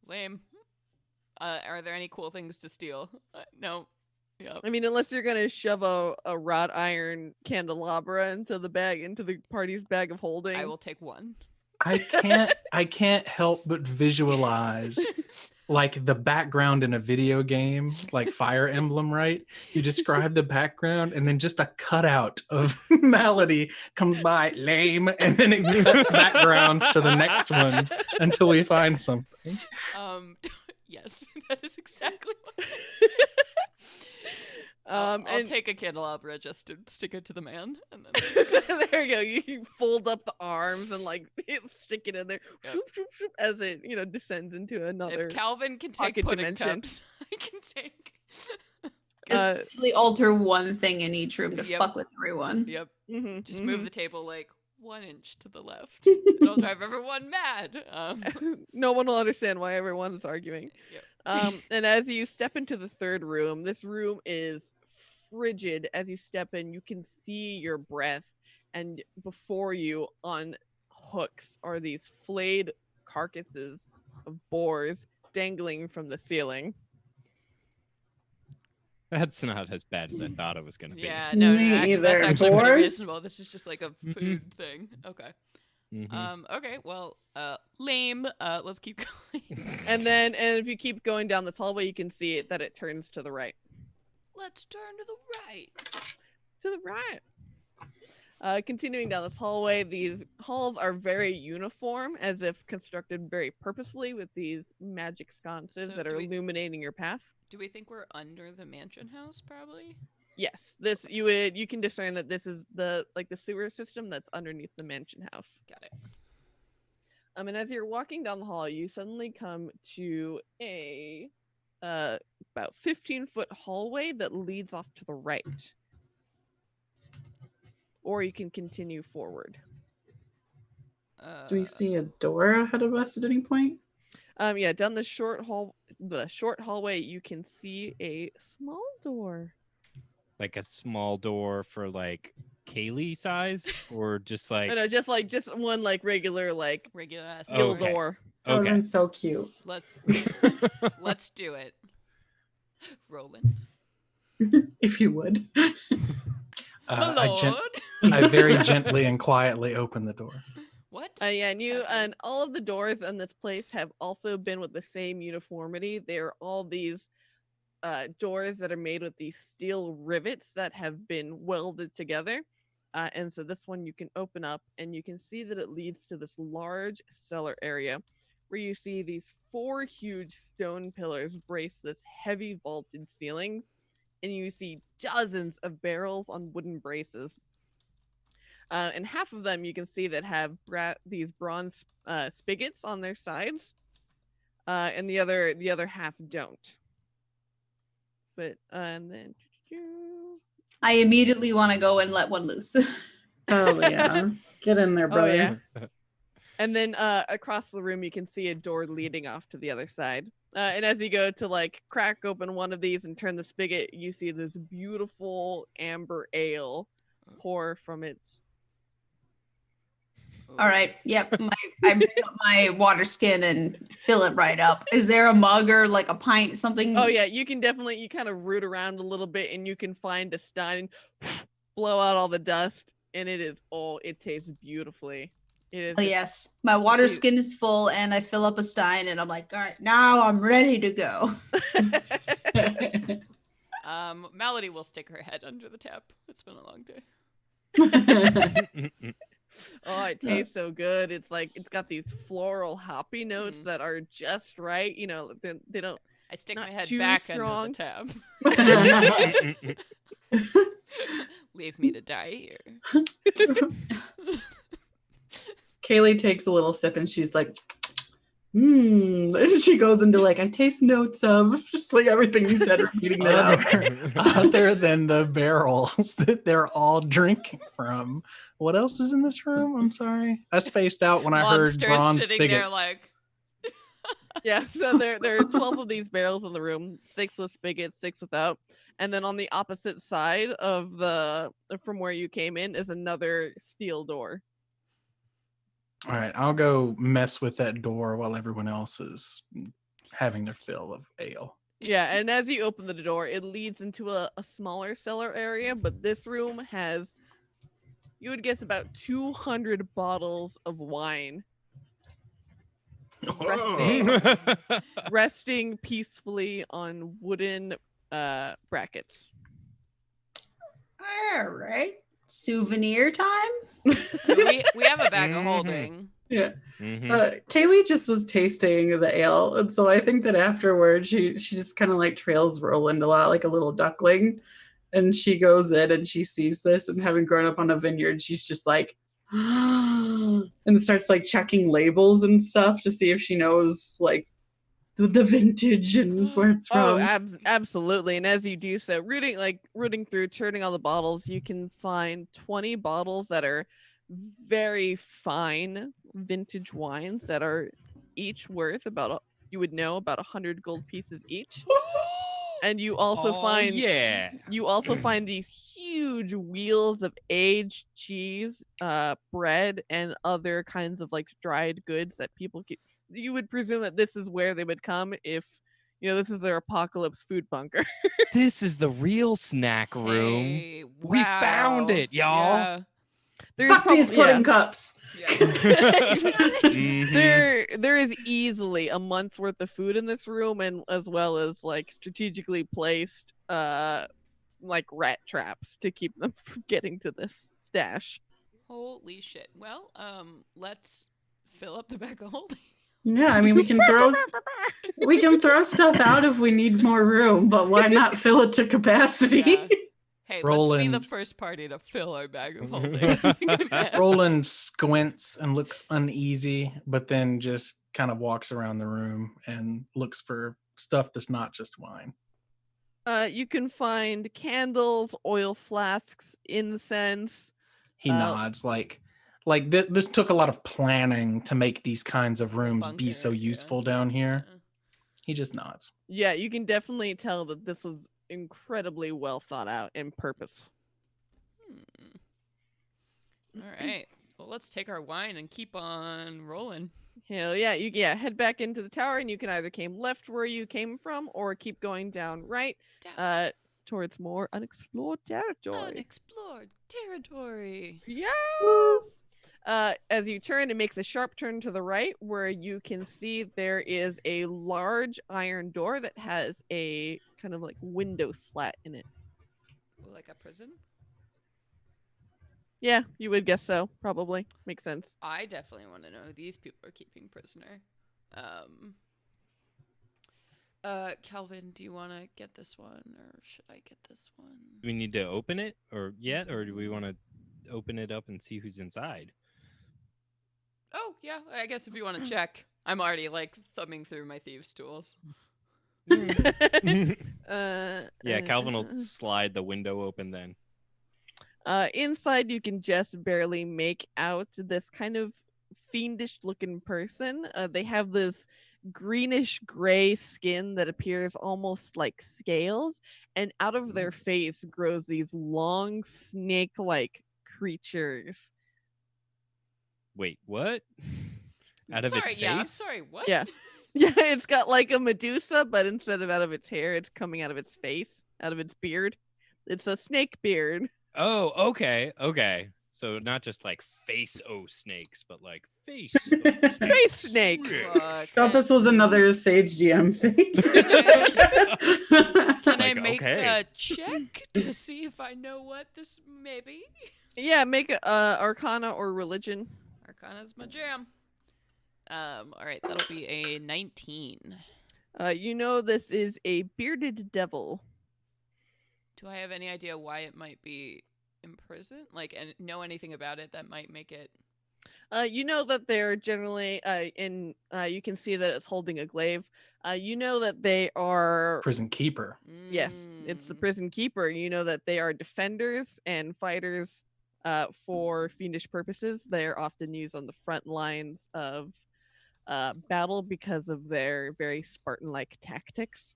Lame. Are there any cool things to steal? No. Yep. I mean, unless you're gonna shove a wrought iron candelabra into the party's bag of holding. I will take one. I can't help but visualize like the background in a video game, like Fire Emblem, right? You describe the background and then just a cutout of Malady comes by, lame, and then it cuts backgrounds to the next one until we find something. Yes, that is exactly what I'll and take a candelabra just to stick it to the man, and then there you go. You fold up the arms and like stick it in there, Yep. shoop, shoop, shoop, as it descends into another. if Calvin can take pocket pudding dimension. cups, I can take. Just really alter one thing in each room to Yep. fuck with everyone. Yep. Mhm, Just mhm. move the table like 1 inch to the left. It'll drive everyone mad. No one will understand why everyone is arguing. Yep. And as you step into the third room, this room is frigid. As you step in, you can see your breath, and before you on hooks are these flayed carcasses of boars dangling from the ceiling. That's not as bad as I thought it was going to be. Yeah, no, Me actually, that's either. actually pretty Boars? reasonable. This is just like a food thing. Okay. Mhm. Okay. Well, lame. Let's keep going. And if you keep going down this hallway, you can see it that it turns to the right. Let's turn to the right. To the right. Continuing down this hallway, these halls are very uniform, as if constructed very purposefully with these magic sconces So that do are we- illuminating your path. Do we think we're under the mansion house? Probably. Yes, this you can discern that this is the sewer system that's underneath the mansion house. Got it. And as you're walking down the hall, you suddenly come to a about 15-foot hallway that leads off to the right. Or you can continue forward. Do we see a door ahead of us at any point? Yeah, down the short hallway, you can see a small door. Like a small door for like Kaylee size, or just like No, just one regular Regular ass steel Okay. door. That would've okay. been so cute. Let's do it. Roland. If you would. My I, lord. I very gently and quietly open the door. What? Yeah, and What's and all of the doors in this place have also been with the same uniformity. They're all these doors that are made with these steel rivets that have been welded together. And so this one you can open up, and you can see that it leads to this large cellar area where you see these 4 huge stone pillars brace this heavy vaulted ceilings, and you see dozens of barrels on wooden braces. And half of them you can see that have these bronze spigots on their sides, and the other half don't. But and then I immediately want to go and let one loose. Oh yeah. Get in there, brother. oh yeah, and then across the room you can see a door leading off to the other side. And as you go to crack open one of these and turn the spigot, you see this beautiful amber ale pour from its All right. Yep. I bring up my water skin and fill it right up. Is there a mug or like a pint, something? Oh yeah, you can definitely, you kind of root around a little bit and you can find a stein, blow out all the dust, and it tastes beautifully. It is Oh, yes. My water skin is full and I fill up a stein and I'm like, all right, now I'm ready to go. Melody will stick her head under the tap. It's been a long day. Oh, it tastes so good. It's like it's got these floral hoppy notes Mhm. that are just right. You know, they don't. I stick Not my head too back strong. under the tap. Leave me to die here. Kaylee takes a little sip and she's like, and she goes into like, I taste notes of just like everything you said, repeating that out. Other than the barrels that they're all drinking from. What else is in this room? I'm sorry. I spaced out when I heard Monsters bronze sitting there spigots. like. Yeah, so there are 12 of these barrels in the room, 6 with spigots, 6 without. And then on the opposite side of from where you came in is another steel door. All right, I'll go mess with that door while everyone else is having their fill of ale. Yeah, and as you open the door, it leads into a smaller cellar area, but this room has, you would guess, about 200 bottles of wine resting peacefully on wooden brackets. All right. Souvenir time? we have a bag of holding. Yeah. Mhm. Kaylee just was tasting the ale, and so I think that afterwards she just kind of like trails Roland a lot, like a little duckling, and she goes in and she sees this, and having grown up on a vineyard, she's just like, and starts like checking labels and stuff to see if she knows like the vintage and where it's Oh, from. absolutely. And as you do so, rooting through, turning all the bottles, you can find 20 bottles that are very fine vintage wines that are each worth about you would know about 100 gold pieces each. And you also find these huge wheels of aged cheese, bread, and other kinds of like dried goods that people get. You would presume that this is where they would come if, this is their apocalypse food bunker. This is the real snack room. Hey, We found wow. it, y'all. There's Fuck these pudding cups. Yeah. Mhm. There is easily a month's worth of food in this room, and as well as like strategically placed like rat traps to keep them from getting to this stash. Holy shit. Well, let's fill up the bag of holding. Yeah, I mean we can throw stuff out if we need more room, but why not fill it to capacity? Yeah. Hey, let's be the Roland. first party to fill our bag of holding. Roland squints and looks uneasy, but then just kind of walks around the room and looks for stuff that's not just wine. You can find candles, oil flasks, incense. He nods like this took a lot of planning to make these kinds of rooms be so useful down here. Yeah. He just nods. Yeah, you can definitely tell that this was incredibly well thought out and purpose. All right. Well, let's take our wine and keep on rolling. Hell yeah, you head back into the tower, and you can either came left where you came from, or keep going down right, Down. towards more unexplored territory. Unexplored territory. Yes. As you turn, it makes a sharp turn to the right, where you can see there is a large iron door that has a kind of like window slat in it. Like a prison? Yeah, you would guess so. Probably makes sense. I definitely want to know who these people are keeping prisoner. Calvin, do you want to get this one, or should I get this one? Do we need to open it or do we want to open it up and see who's inside? Oh, yeah, I guess if you want to check. I'm already, like, thumbing through my thieves' tools. Yeah, Calvin will slide the window open then. Inside, you can just barely make out this kind of fiendish-looking person. They have this greenish-gray skin that appears almost like scales, and out of their face grows these long, snake-like creatures. Wait, what? Out of its Sorry, face? yeah, I'm sorry, what? Yeah. Yeah, it's got like a Medusa, but instead of out of its hair, it's coming out of its face, out of its beard. It's a snake beard. Oh, okay, okay. So not just like face snakes, but like face snakes. Face snakes. Look, Thought this was another Sage GM thing. Can I like, make okay. a check to see if I know what this may be? Yeah, make a Arcana or Religion. Arcana's my jam. All right, that'll be a 19. You know this is a bearded devil. Do I have any idea why it might be imprisoned? Like, and know anything about it that might make it? You know that they're generally you can see that it's holding a glaive. You know that they are Prison keeper. yes, it's the Mm. prison keeper. You know that they are defenders and fighters for fiendish purposes. They're often used on the front lines of battle because of their very Spartan-like tactics.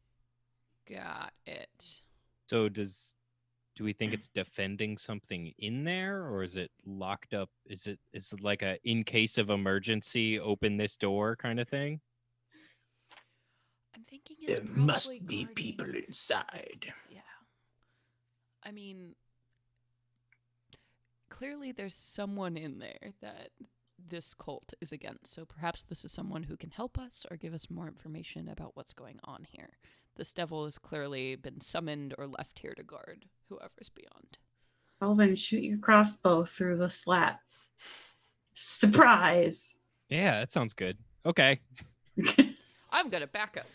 Got it. So do we think it's defending something in there, or is it locked up? Is it like a in case of emergency, open this door kind of thing? I'm thinking it's There probably must be guarding- people inside. Yeah. I mean, clearly there's someone in there that this cult is against. So perhaps this is someone who can help us or give us more information about what's going on here. This devil has clearly been summoned or left here to guard whoever's beyond. Calvin, shoot your crossbow through the slat. Surprise! Yeah, that sounds good. Okay. I'm gonna back up.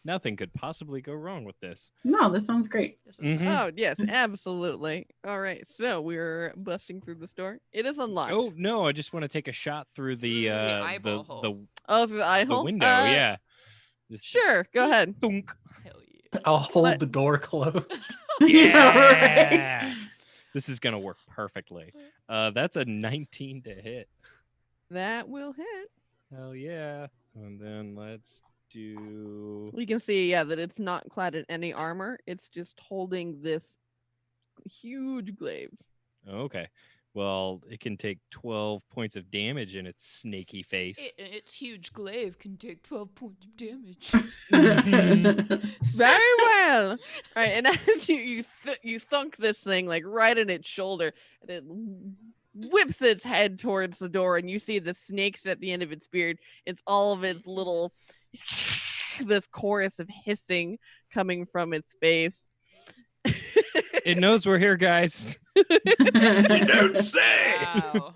Nothing could possibly go wrong with this. No, this sounds great. This is fun. Oh yes, absolutely. All right, so we're busting through this door. It is unlocked. Oh no, I just want to take a shot through the Through the eyeball hole. Oh, through the eye the hole. window. Yeah. Just Sure, go ahead. thunk. Hell yeah. I'll hold But- the door closed. Yeah. This is gonna work perfectly. That's a 19 to hit. That will hit. Hell yeah. And then let's do. You can see, yeah, that it's not clad in any armor. It's just holding this huge glaive. Okay. Well, it can take 12 points of damage in its snaky face. Its huge glaive can take 12 points of damage. Very well. All right, and as you thunk this thing like right in its shoulder, and it whips its head towards the door, and you see the snakes at the end of its beard. It's all of its little this chorus of hissing coming from its face. It knows we're here, guys. You don't say. Wow.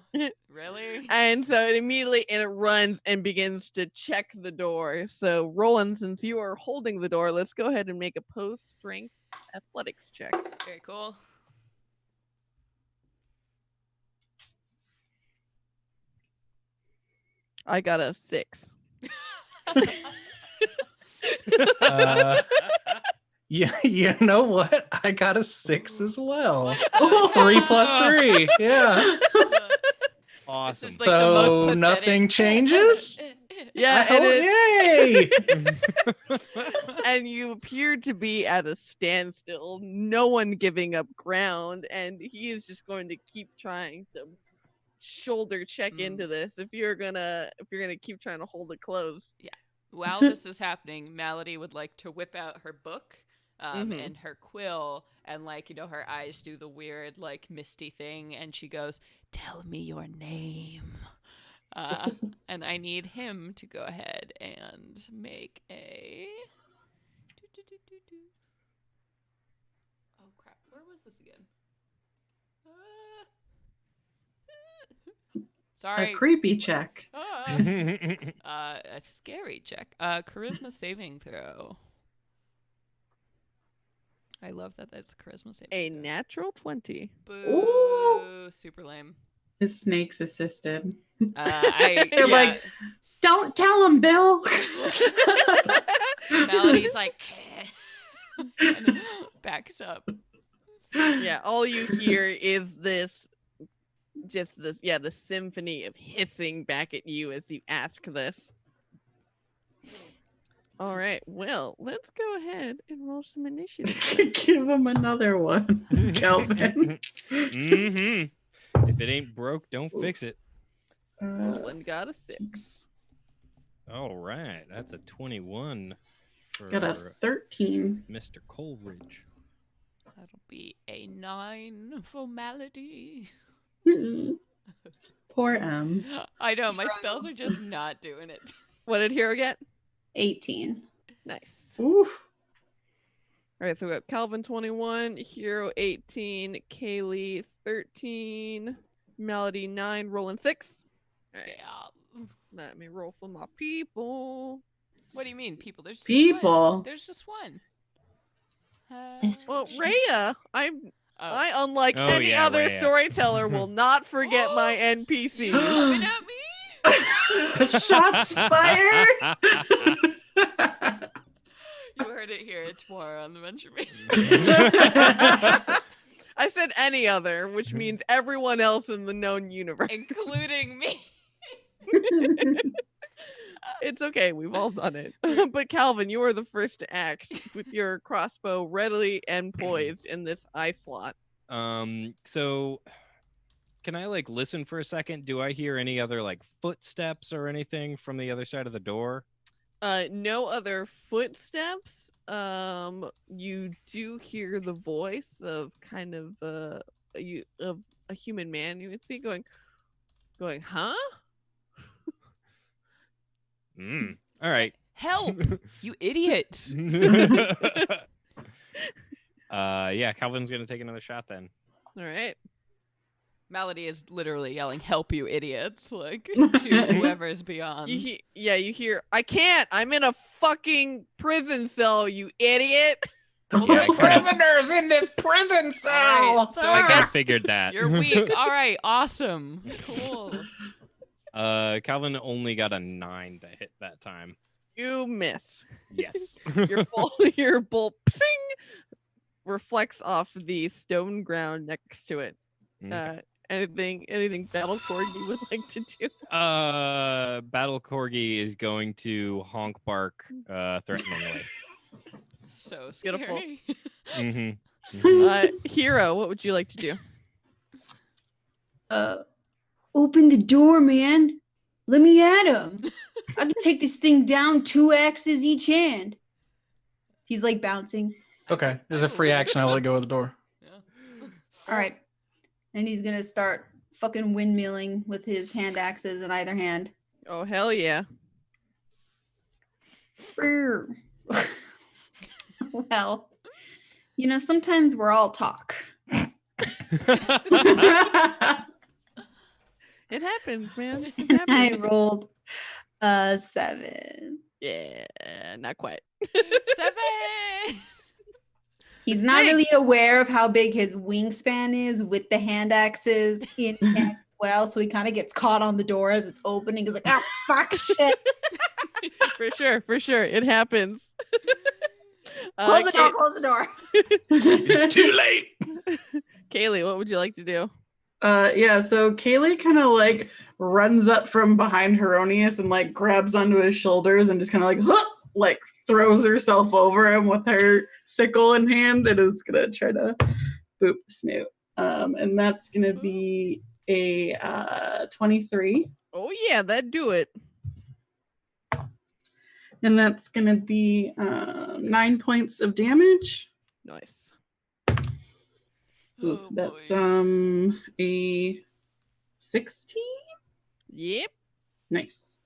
Really? And so it runs and begins to check the door. So Roland, since you are holding the door, let's go ahead and make a post-strength athletics check. Very cool. I got a 6. Yeah, you know what? I got a 6 as well. Oh, 3 plus 3. Yeah. Awesome. This is like the most So pathetic- nothing changes? Yeah, Oh, yay! and you appear to be at a standstill, no one giving up ground, and he is just going to keep trying to shoulder check into this if you're gonna keep trying to hold it closed. While this is happening, Malady would like to whip out her book Mhm. and her quill, and like, you know, her eyes do the weird like misty thing, and she goes, "Tell me your name." And I need him to go ahead and make a. Oh crap! Where was this again? Sorry. A creepy check. A scary check. Charisma saving throw. I love that that's a charisma saving A throw. natural 20. Boo! Super lame. His snakes assisted. They're like, don't tell him, Bill. Melody's like, and backs up. Yeah, all you hear is the symphony of hissing back at you as you ask this. All right, well, let's go ahead and roll some initiative. Give him another one, Calvin. Mm-hmm. If it ain't broke, don't fix it. Roland got a 6. All right, that's a 21 for Got a 13. Mr. Coleridge. That'll be a 9 for Malady. Poor M. I know, my spells are just not doing it. What did Hero get? 18. Nice. Oof. All right, so we got Calvin 21, Hero 18, Kaylee 13, Melody 9, Roland 6. All right, Yeah. let me roll for my people. What do you mean, people? There's just People. One. There's just one. Well, Rhea, I unlike Oh, any yeah, other Rhea. storyteller, will not forget my NPCs. Coming at me? Shots fired. You heard it here. It's more on the Venture Maidens. I said any other, which means everyone else in the known universe. Including me. It's okay, we've all done it. But Calvin, you are the first to act with your crossbow readily and poised in this eye slot. So can I like listen for a second? Do I hear any other like footsteps or anything from the other side of the door? No other footsteps. You do hear the voice of kind of of a human man. You would see going, huh? All right. Help! You idiots! Yeah, Calvin's gonna take another shot then. All right. Malady is literally yelling, "Help, you idiots!" Like to whoever's beyond. You hear, I can't. I'm in a fucking prison cell, you idiot. Yeah, I kinda- Prisoners in this prison cell. All right, so I I guess figured that. you're weak. All right, awesome, cool. Calvin only got a 9 to hit that time. You miss. Yes. Your bolt ping, reflects off the stone ground next to it. Okay. Anything Battle Corgi would like to do? Battle Corgi is going to honk bark threateningly. So Beautiful. scary. Hero, what would you like to do? Open the door, man. Let me at him. I can take this thing down 2 axes each hand. He's like bouncing. Okay, as a free action, I'll let go of the door. Yeah. All right. And he's going to start fucking windmilling with his hand axes in either hand. Oh, hell yeah. Brr. Well, sometimes we're all talk. It happens, man. It I happens. rolled a 7. Yeah, not quite. 7. He's not really aware of how big his wingspan is with the hand axes in hand as well, so he kind of gets caught on the door as it's opening. He's like, "Ah, fuck, shit." For sure. It happens. Close the door, close the door. It's too late. Kaylee, what would you like to do? Yeah, so Kaylee kind of like runs up from behind Heronius and like grabs onto his shoulders and just kind of like throws herself over him with her sickle in hand and is gonna try to boop Snoot. And that's gonna be a 23. Oh yeah, that'd do it. And that's gonna be 9 points of damage. Nice. Ooh, Oh, that's boy. a 16. Yep. Nice.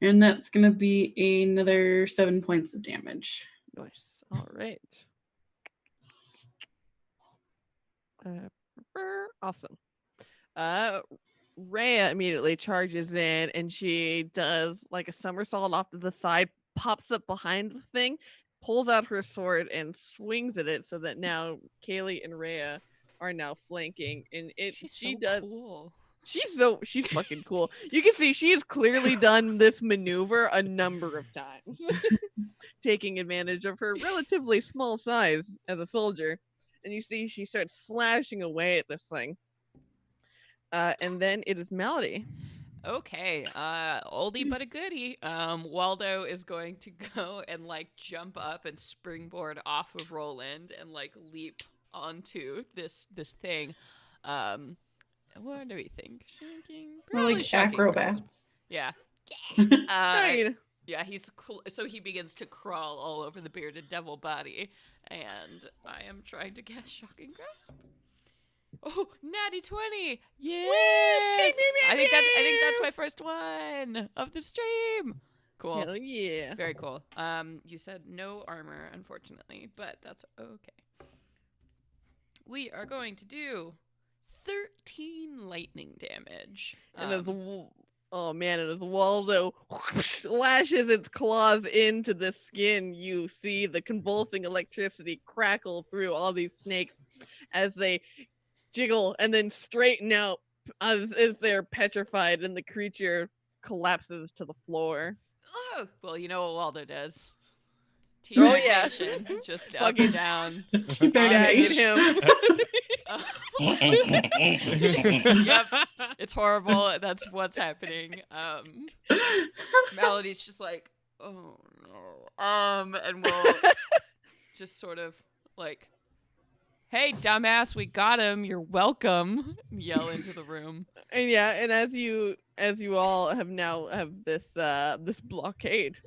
And that's gonna be another 7 points of damage. Nice. All right. Awesome. Rhea immediately charges in and she does like a somersault off to the side, pops up behind the thing, pulls out her sword and swings at it so that now Kaylee and Rhea are now flanking. And Cool. She's fucking cool. You can see she's clearly done this maneuver a number of times, taking advantage of her relatively small size as a soldier. And you see she starts slashing away at this thing. And then it is Melody. Okay, oldie but a goodie. Waldo is going to go and like jump up and springboard off of Roland and like leap onto this thing. What do we think? Shocking. More Probably like shocking grasp. acrobats. Yeah. Right. Yeah, so he begins to crawl all over the bearded devil body, and I am trying to cast shocking grasp. Oh, natty 20! Yes! I think that's my first one of the stream. Cool. Hell yeah. Very cool. You said no armor, unfortunately, but that's okay. We are going to do 13 lightning damage. And oh man, and as Waldo lashes its claws into the skin, you see the convulsing electricity crackle through all these snakes as they jiggle and then straighten out as if they're petrified, and the creature collapses to the floor. Oh, well, you know what Waldo does. Oh, yeah. T-Nation, just up Fucking- and down. Teabagging him. Yep, it's horrible. That's what's happening. Melody's just like, oh no. And we'll just sort of like, hey, dumbass, we got him. You're welcome. Yell into the room. And yeah, and as you all have this this blockade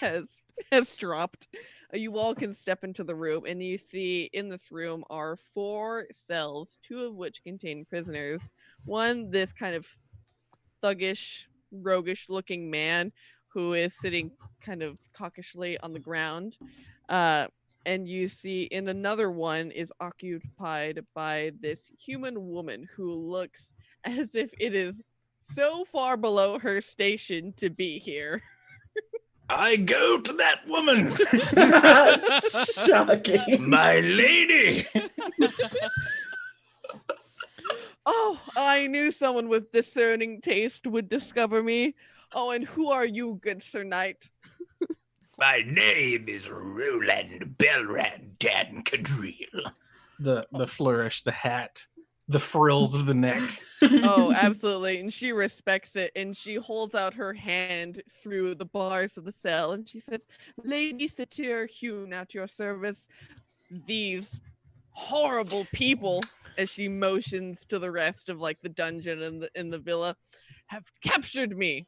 has dropped, you all can step into the room, and you see in this room are 4 cells, 2 of which contain prisoners. One, this kind of thuggish, roguish looking man who is sitting kind of cockishly on the ground. And you see in another one is occupied by this human woman who looks as if it is so far below her station to be here. I go to that woman, Shocking. my lady. Oh, I knew someone with discerning taste would discover me. Oh, and who are you, good Sir Knight? My name is Roland Belran Dan Cadril. The flourish, the hat, the frills of the neck. Oh, absolutely. And she respects it, and she holds out her hand through the bars of the cell, and she says, Lady Satyr Hune, at your service. These horrible people, as she motions to the rest of like the dungeon and in the villa, have captured me.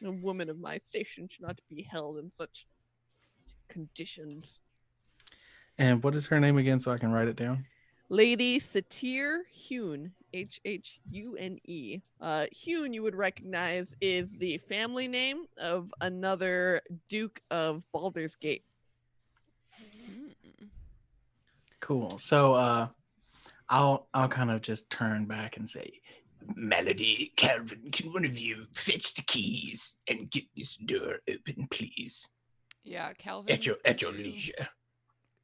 A woman of my station should not be held in such conditions. And what is her name again, so I can write it down? Lady Satyr Hune, Hune. Hune, you would recognize, is the family name of another Duke of Baldur's Gate. Cool. So I'll kind of just turn back and say, Melody, Calvin, can one of you fetch the keys and get this door open, please? Yeah, Calvin. At your leisure.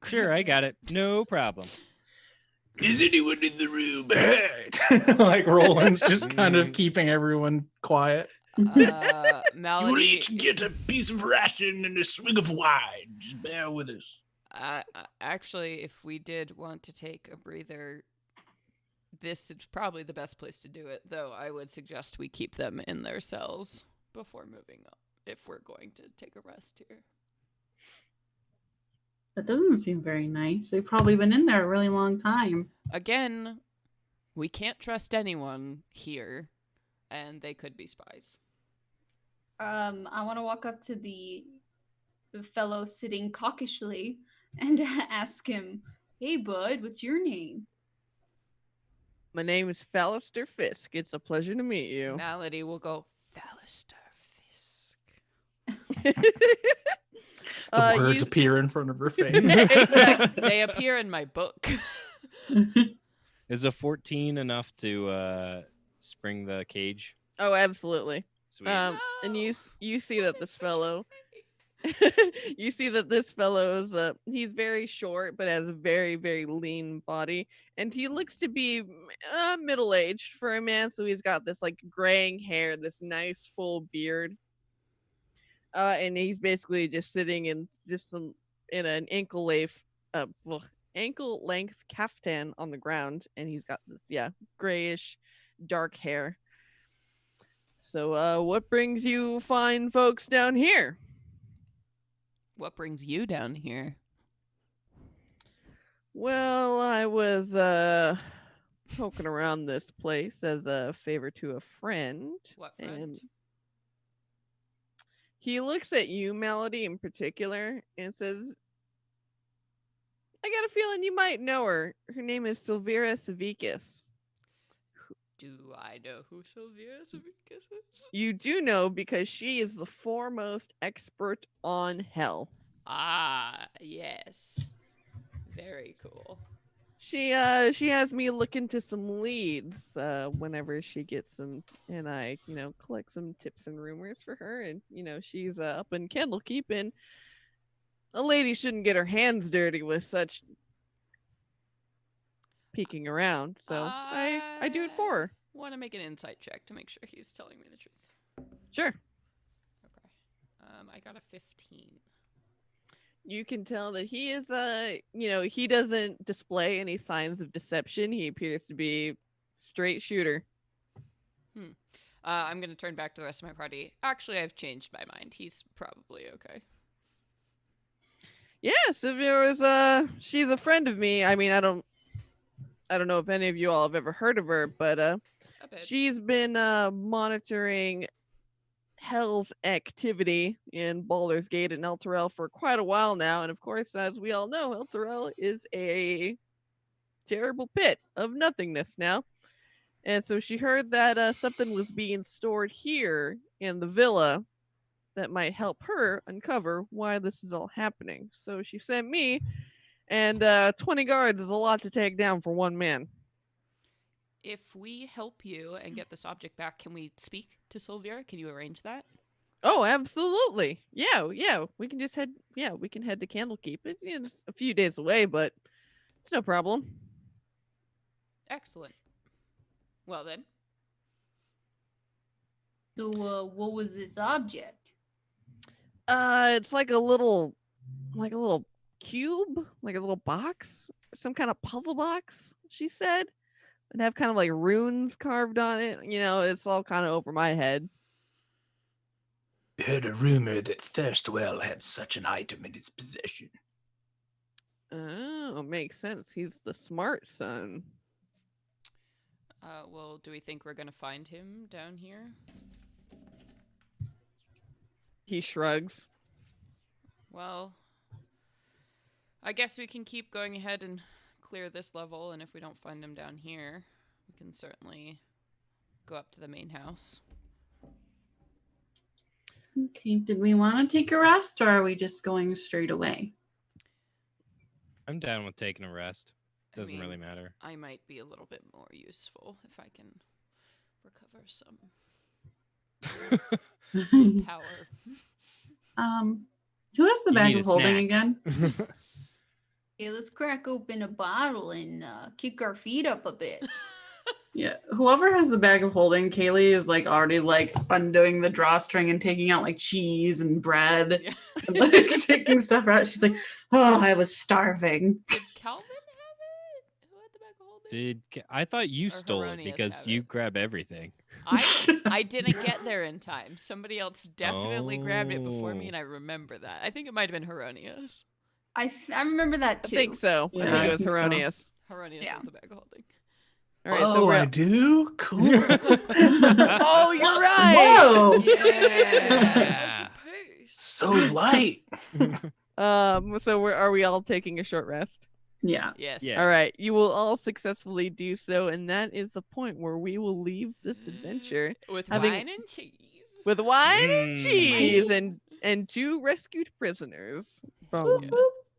Sure, I got it. No problem. Is anyone in the room hurt? like Roland's just kind of keeping everyone quiet. You will Malady. each get a piece of ration and a swig of wine. Just bear with us. Actually, if we did want to take a breather, this is probably the best place to do it, though I would suggest we keep them in their cells before moving up if we're going to take a rest here. That doesn't seem very nice. They've probably been in there a really long time. Again, we can't trust anyone here, and they could be spies. I want to walk up to the fellow sitting cockishly and ask him, hey, bud, what's your name? My name is Fallister Fisk. It's a pleasure to meet you. Malady will go, Fallister Fisk. The words appear in front of her face. They appear in my book. Is a 14 enough to spring the cage? Oh, absolutely. Sweet. And you see that this fellow you see that this fellow is he's very short but has a very, very lean body, and he looks to be middle-aged for a man. So he's got this like graying hair, this nice full beard, and he's basically just sitting in an ankle length caftan on the ground, and he's got this grayish dark hair. So what brings you fine folks down here? What brings you down here? Well, I was poking around this place as a favor to a friend. What friend? And he looks at you, Melody, in particular, and says, I got a feeling you might know her. Her name is Silvira Savicus. Do I know who Sylvia Savicus is? You do know because she is the foremost expert on hell. Ah, yes. Very cool. She has me look into some leads whenever she gets them, and I collect some tips and rumors for her, and she's up in Candlekeep, and a lady shouldn't get her hands dirty with such peeking around, so I do it for her. Want to make an insight check to make sure he's telling me the truth. Sure. Okay. I got a 15. You can tell that he is he doesn't display any signs of deception. He appears to be straight shooter. I'm going to turn back to the rest of my party. Actually, I've changed my mind. He's probably okay. Yeah, Severa's she's a friend of me. I mean, I don't know if any of you all have ever heard of her, but she's been monitoring Hell's activity in Baldur's Gate and Elturel for quite a while now, and of course, as we all know, Elturel is a terrible pit of nothingness now. And so she heard that something was being stored here in the villa that might help her uncover why this is all happening. So she sent me, and 20 guards is a lot to take down for one man. If we help you and get this object back, can we speak to Sylvia? Can you arrange that? Oh, absolutely. Yeah. We can just head. Yeah, we can head to Candlekeep. It's a few days away, but it's no problem. Excellent. Well then. So, what was this object? It's like a little cube, like a little box, some kind of puzzle box. She said, and have kind of like runes carved on it. It's all kind of over my head. Heard a rumor that Thirstwell had such an item in his possession. Oh, makes sense. He's the smart son. Well, do we think we're gonna find him down here? He shrugs. Well, I guess we can keep going ahead and clear this level, and if we don't find him down here, we can certainly go up to the main house. Okay, did we want to take a rest, or are we just going straight away? I'm down with taking a rest. I Doesn't mean, really matter. I might be a little bit more useful if I can recover some power. Who has the You bag need of a holding snack. again? Okay, let's crack open a bottle and kick our feet up a bit. Yeah, whoever has the bag of holding, Kaylee is like already like undoing the drawstring and taking out like cheese and bread Yeah. and like sticking stuff out. She's like, "Oh, I was starving." Did Calvin have it? Who had the bag of holding? I thought you Or stole it Heronius because have you it. grab everything. I didn't get there in time. Somebody else definitely grabbed it before me, Oh. and I remember that. I think it might have been Heronius. I remember that I too. think so. Yeah, I think I it was think so. Heronius. Heronius Yeah. has the bag of holding. All right, Oh, so we're I do? Cool. Oh, you're right. Whoa! Yeah. So light. So are we all taking a short rest? Yeah. Yes. Yeah. All right, you will all successfully do so, and that is the point where we will leave this adventure With having- wine and cheese. with wine and Mm. cheese and 2 rescued prisoners from Yeah.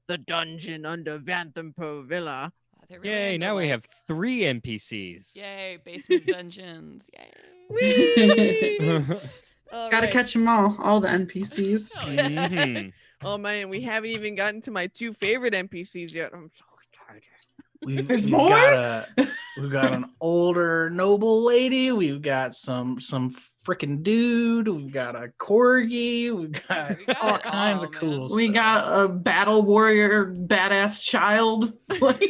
the dungeon under Vanthampur Villa. They really Yay, had to, now we like- have 3 NPCs. Yay, basement dungeons. Yay. All Gotta right. catch them all the NPCs. Hell yeah. Mhm. Oh man, we haven't even gotten to my 2 favorite NPCs yet. I'm so excited. There's we've more? We've got an older noble lady. We've got some freaking dude. We've got a corgi. We've got We got all it kinds all, of cool man. stuff. We got a battle warrior, badass child. Like,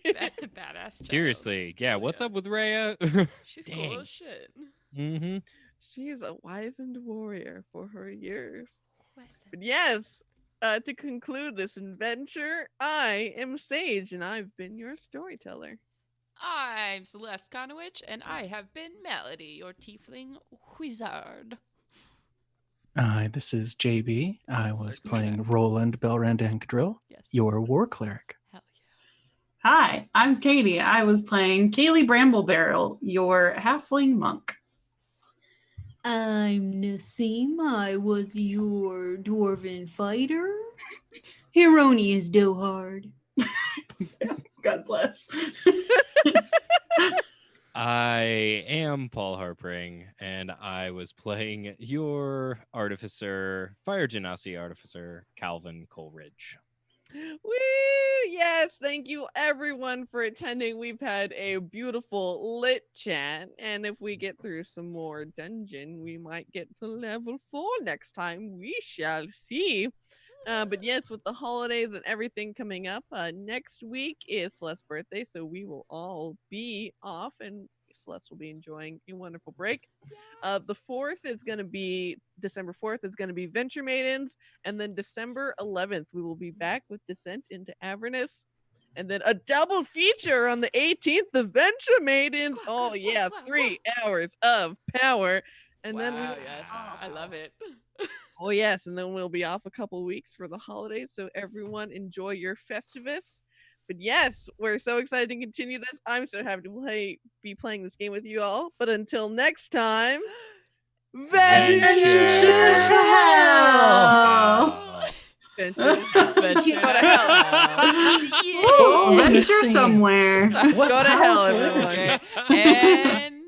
Badass child. Seriously, yeah. Hell What's yeah. up with Rhea? She's Dang. cool as shit. Mm-hmm. She is a wizened warrior for her years. But yes, to conclude this adventure, I am Sage, and I've been your storyteller. I'm Celeste Conowitch, and I have been Melody, your tiefling wizard. This is JB. I was Circle playing back. Roland Belrandankadrill, Yes. your war cleric. Hell Hi, I'm Katie. I was playing Kaylee Bramblebarrel, your halfling monk. I'm Naseem. I was your dwarven fighter. Heronius Dohard. God bless. I am Paul Harpring, and I was playing your artificer, Fire Genasi artificer, Calvin Coleridge. Woo! Yes, thank you everyone for attending. We've had a beautiful lit chat, and if we get through some more dungeon, we might get to level 4 next time. We shall see. But yes, with the holidays and everything coming up, next week is Celeste's birthday, so we will all be off, and Celeste will be enjoying a wonderful break. The 4th is going to be December 4th is going to be Venture Maidens, and then December 11th we will be back with Descent into Avernus, and then a double feature on the 18th, the Venture Maidens. Oh yeah, 3 hours of power, and then we wow, will be yes. off. I love it. Oh yes, and then we'll be off a couple weeks for the holidays, so everyone enjoy your Festivus. But yes, we're so excited to continue this. I'm so happy to be playing this game with you all. But until next time, Venture hell! Venture Venture Go to hell. Ooh, Yeah. venture Naseem. somewhere. What Go to hell, powerful everyone. imagery. Okay. And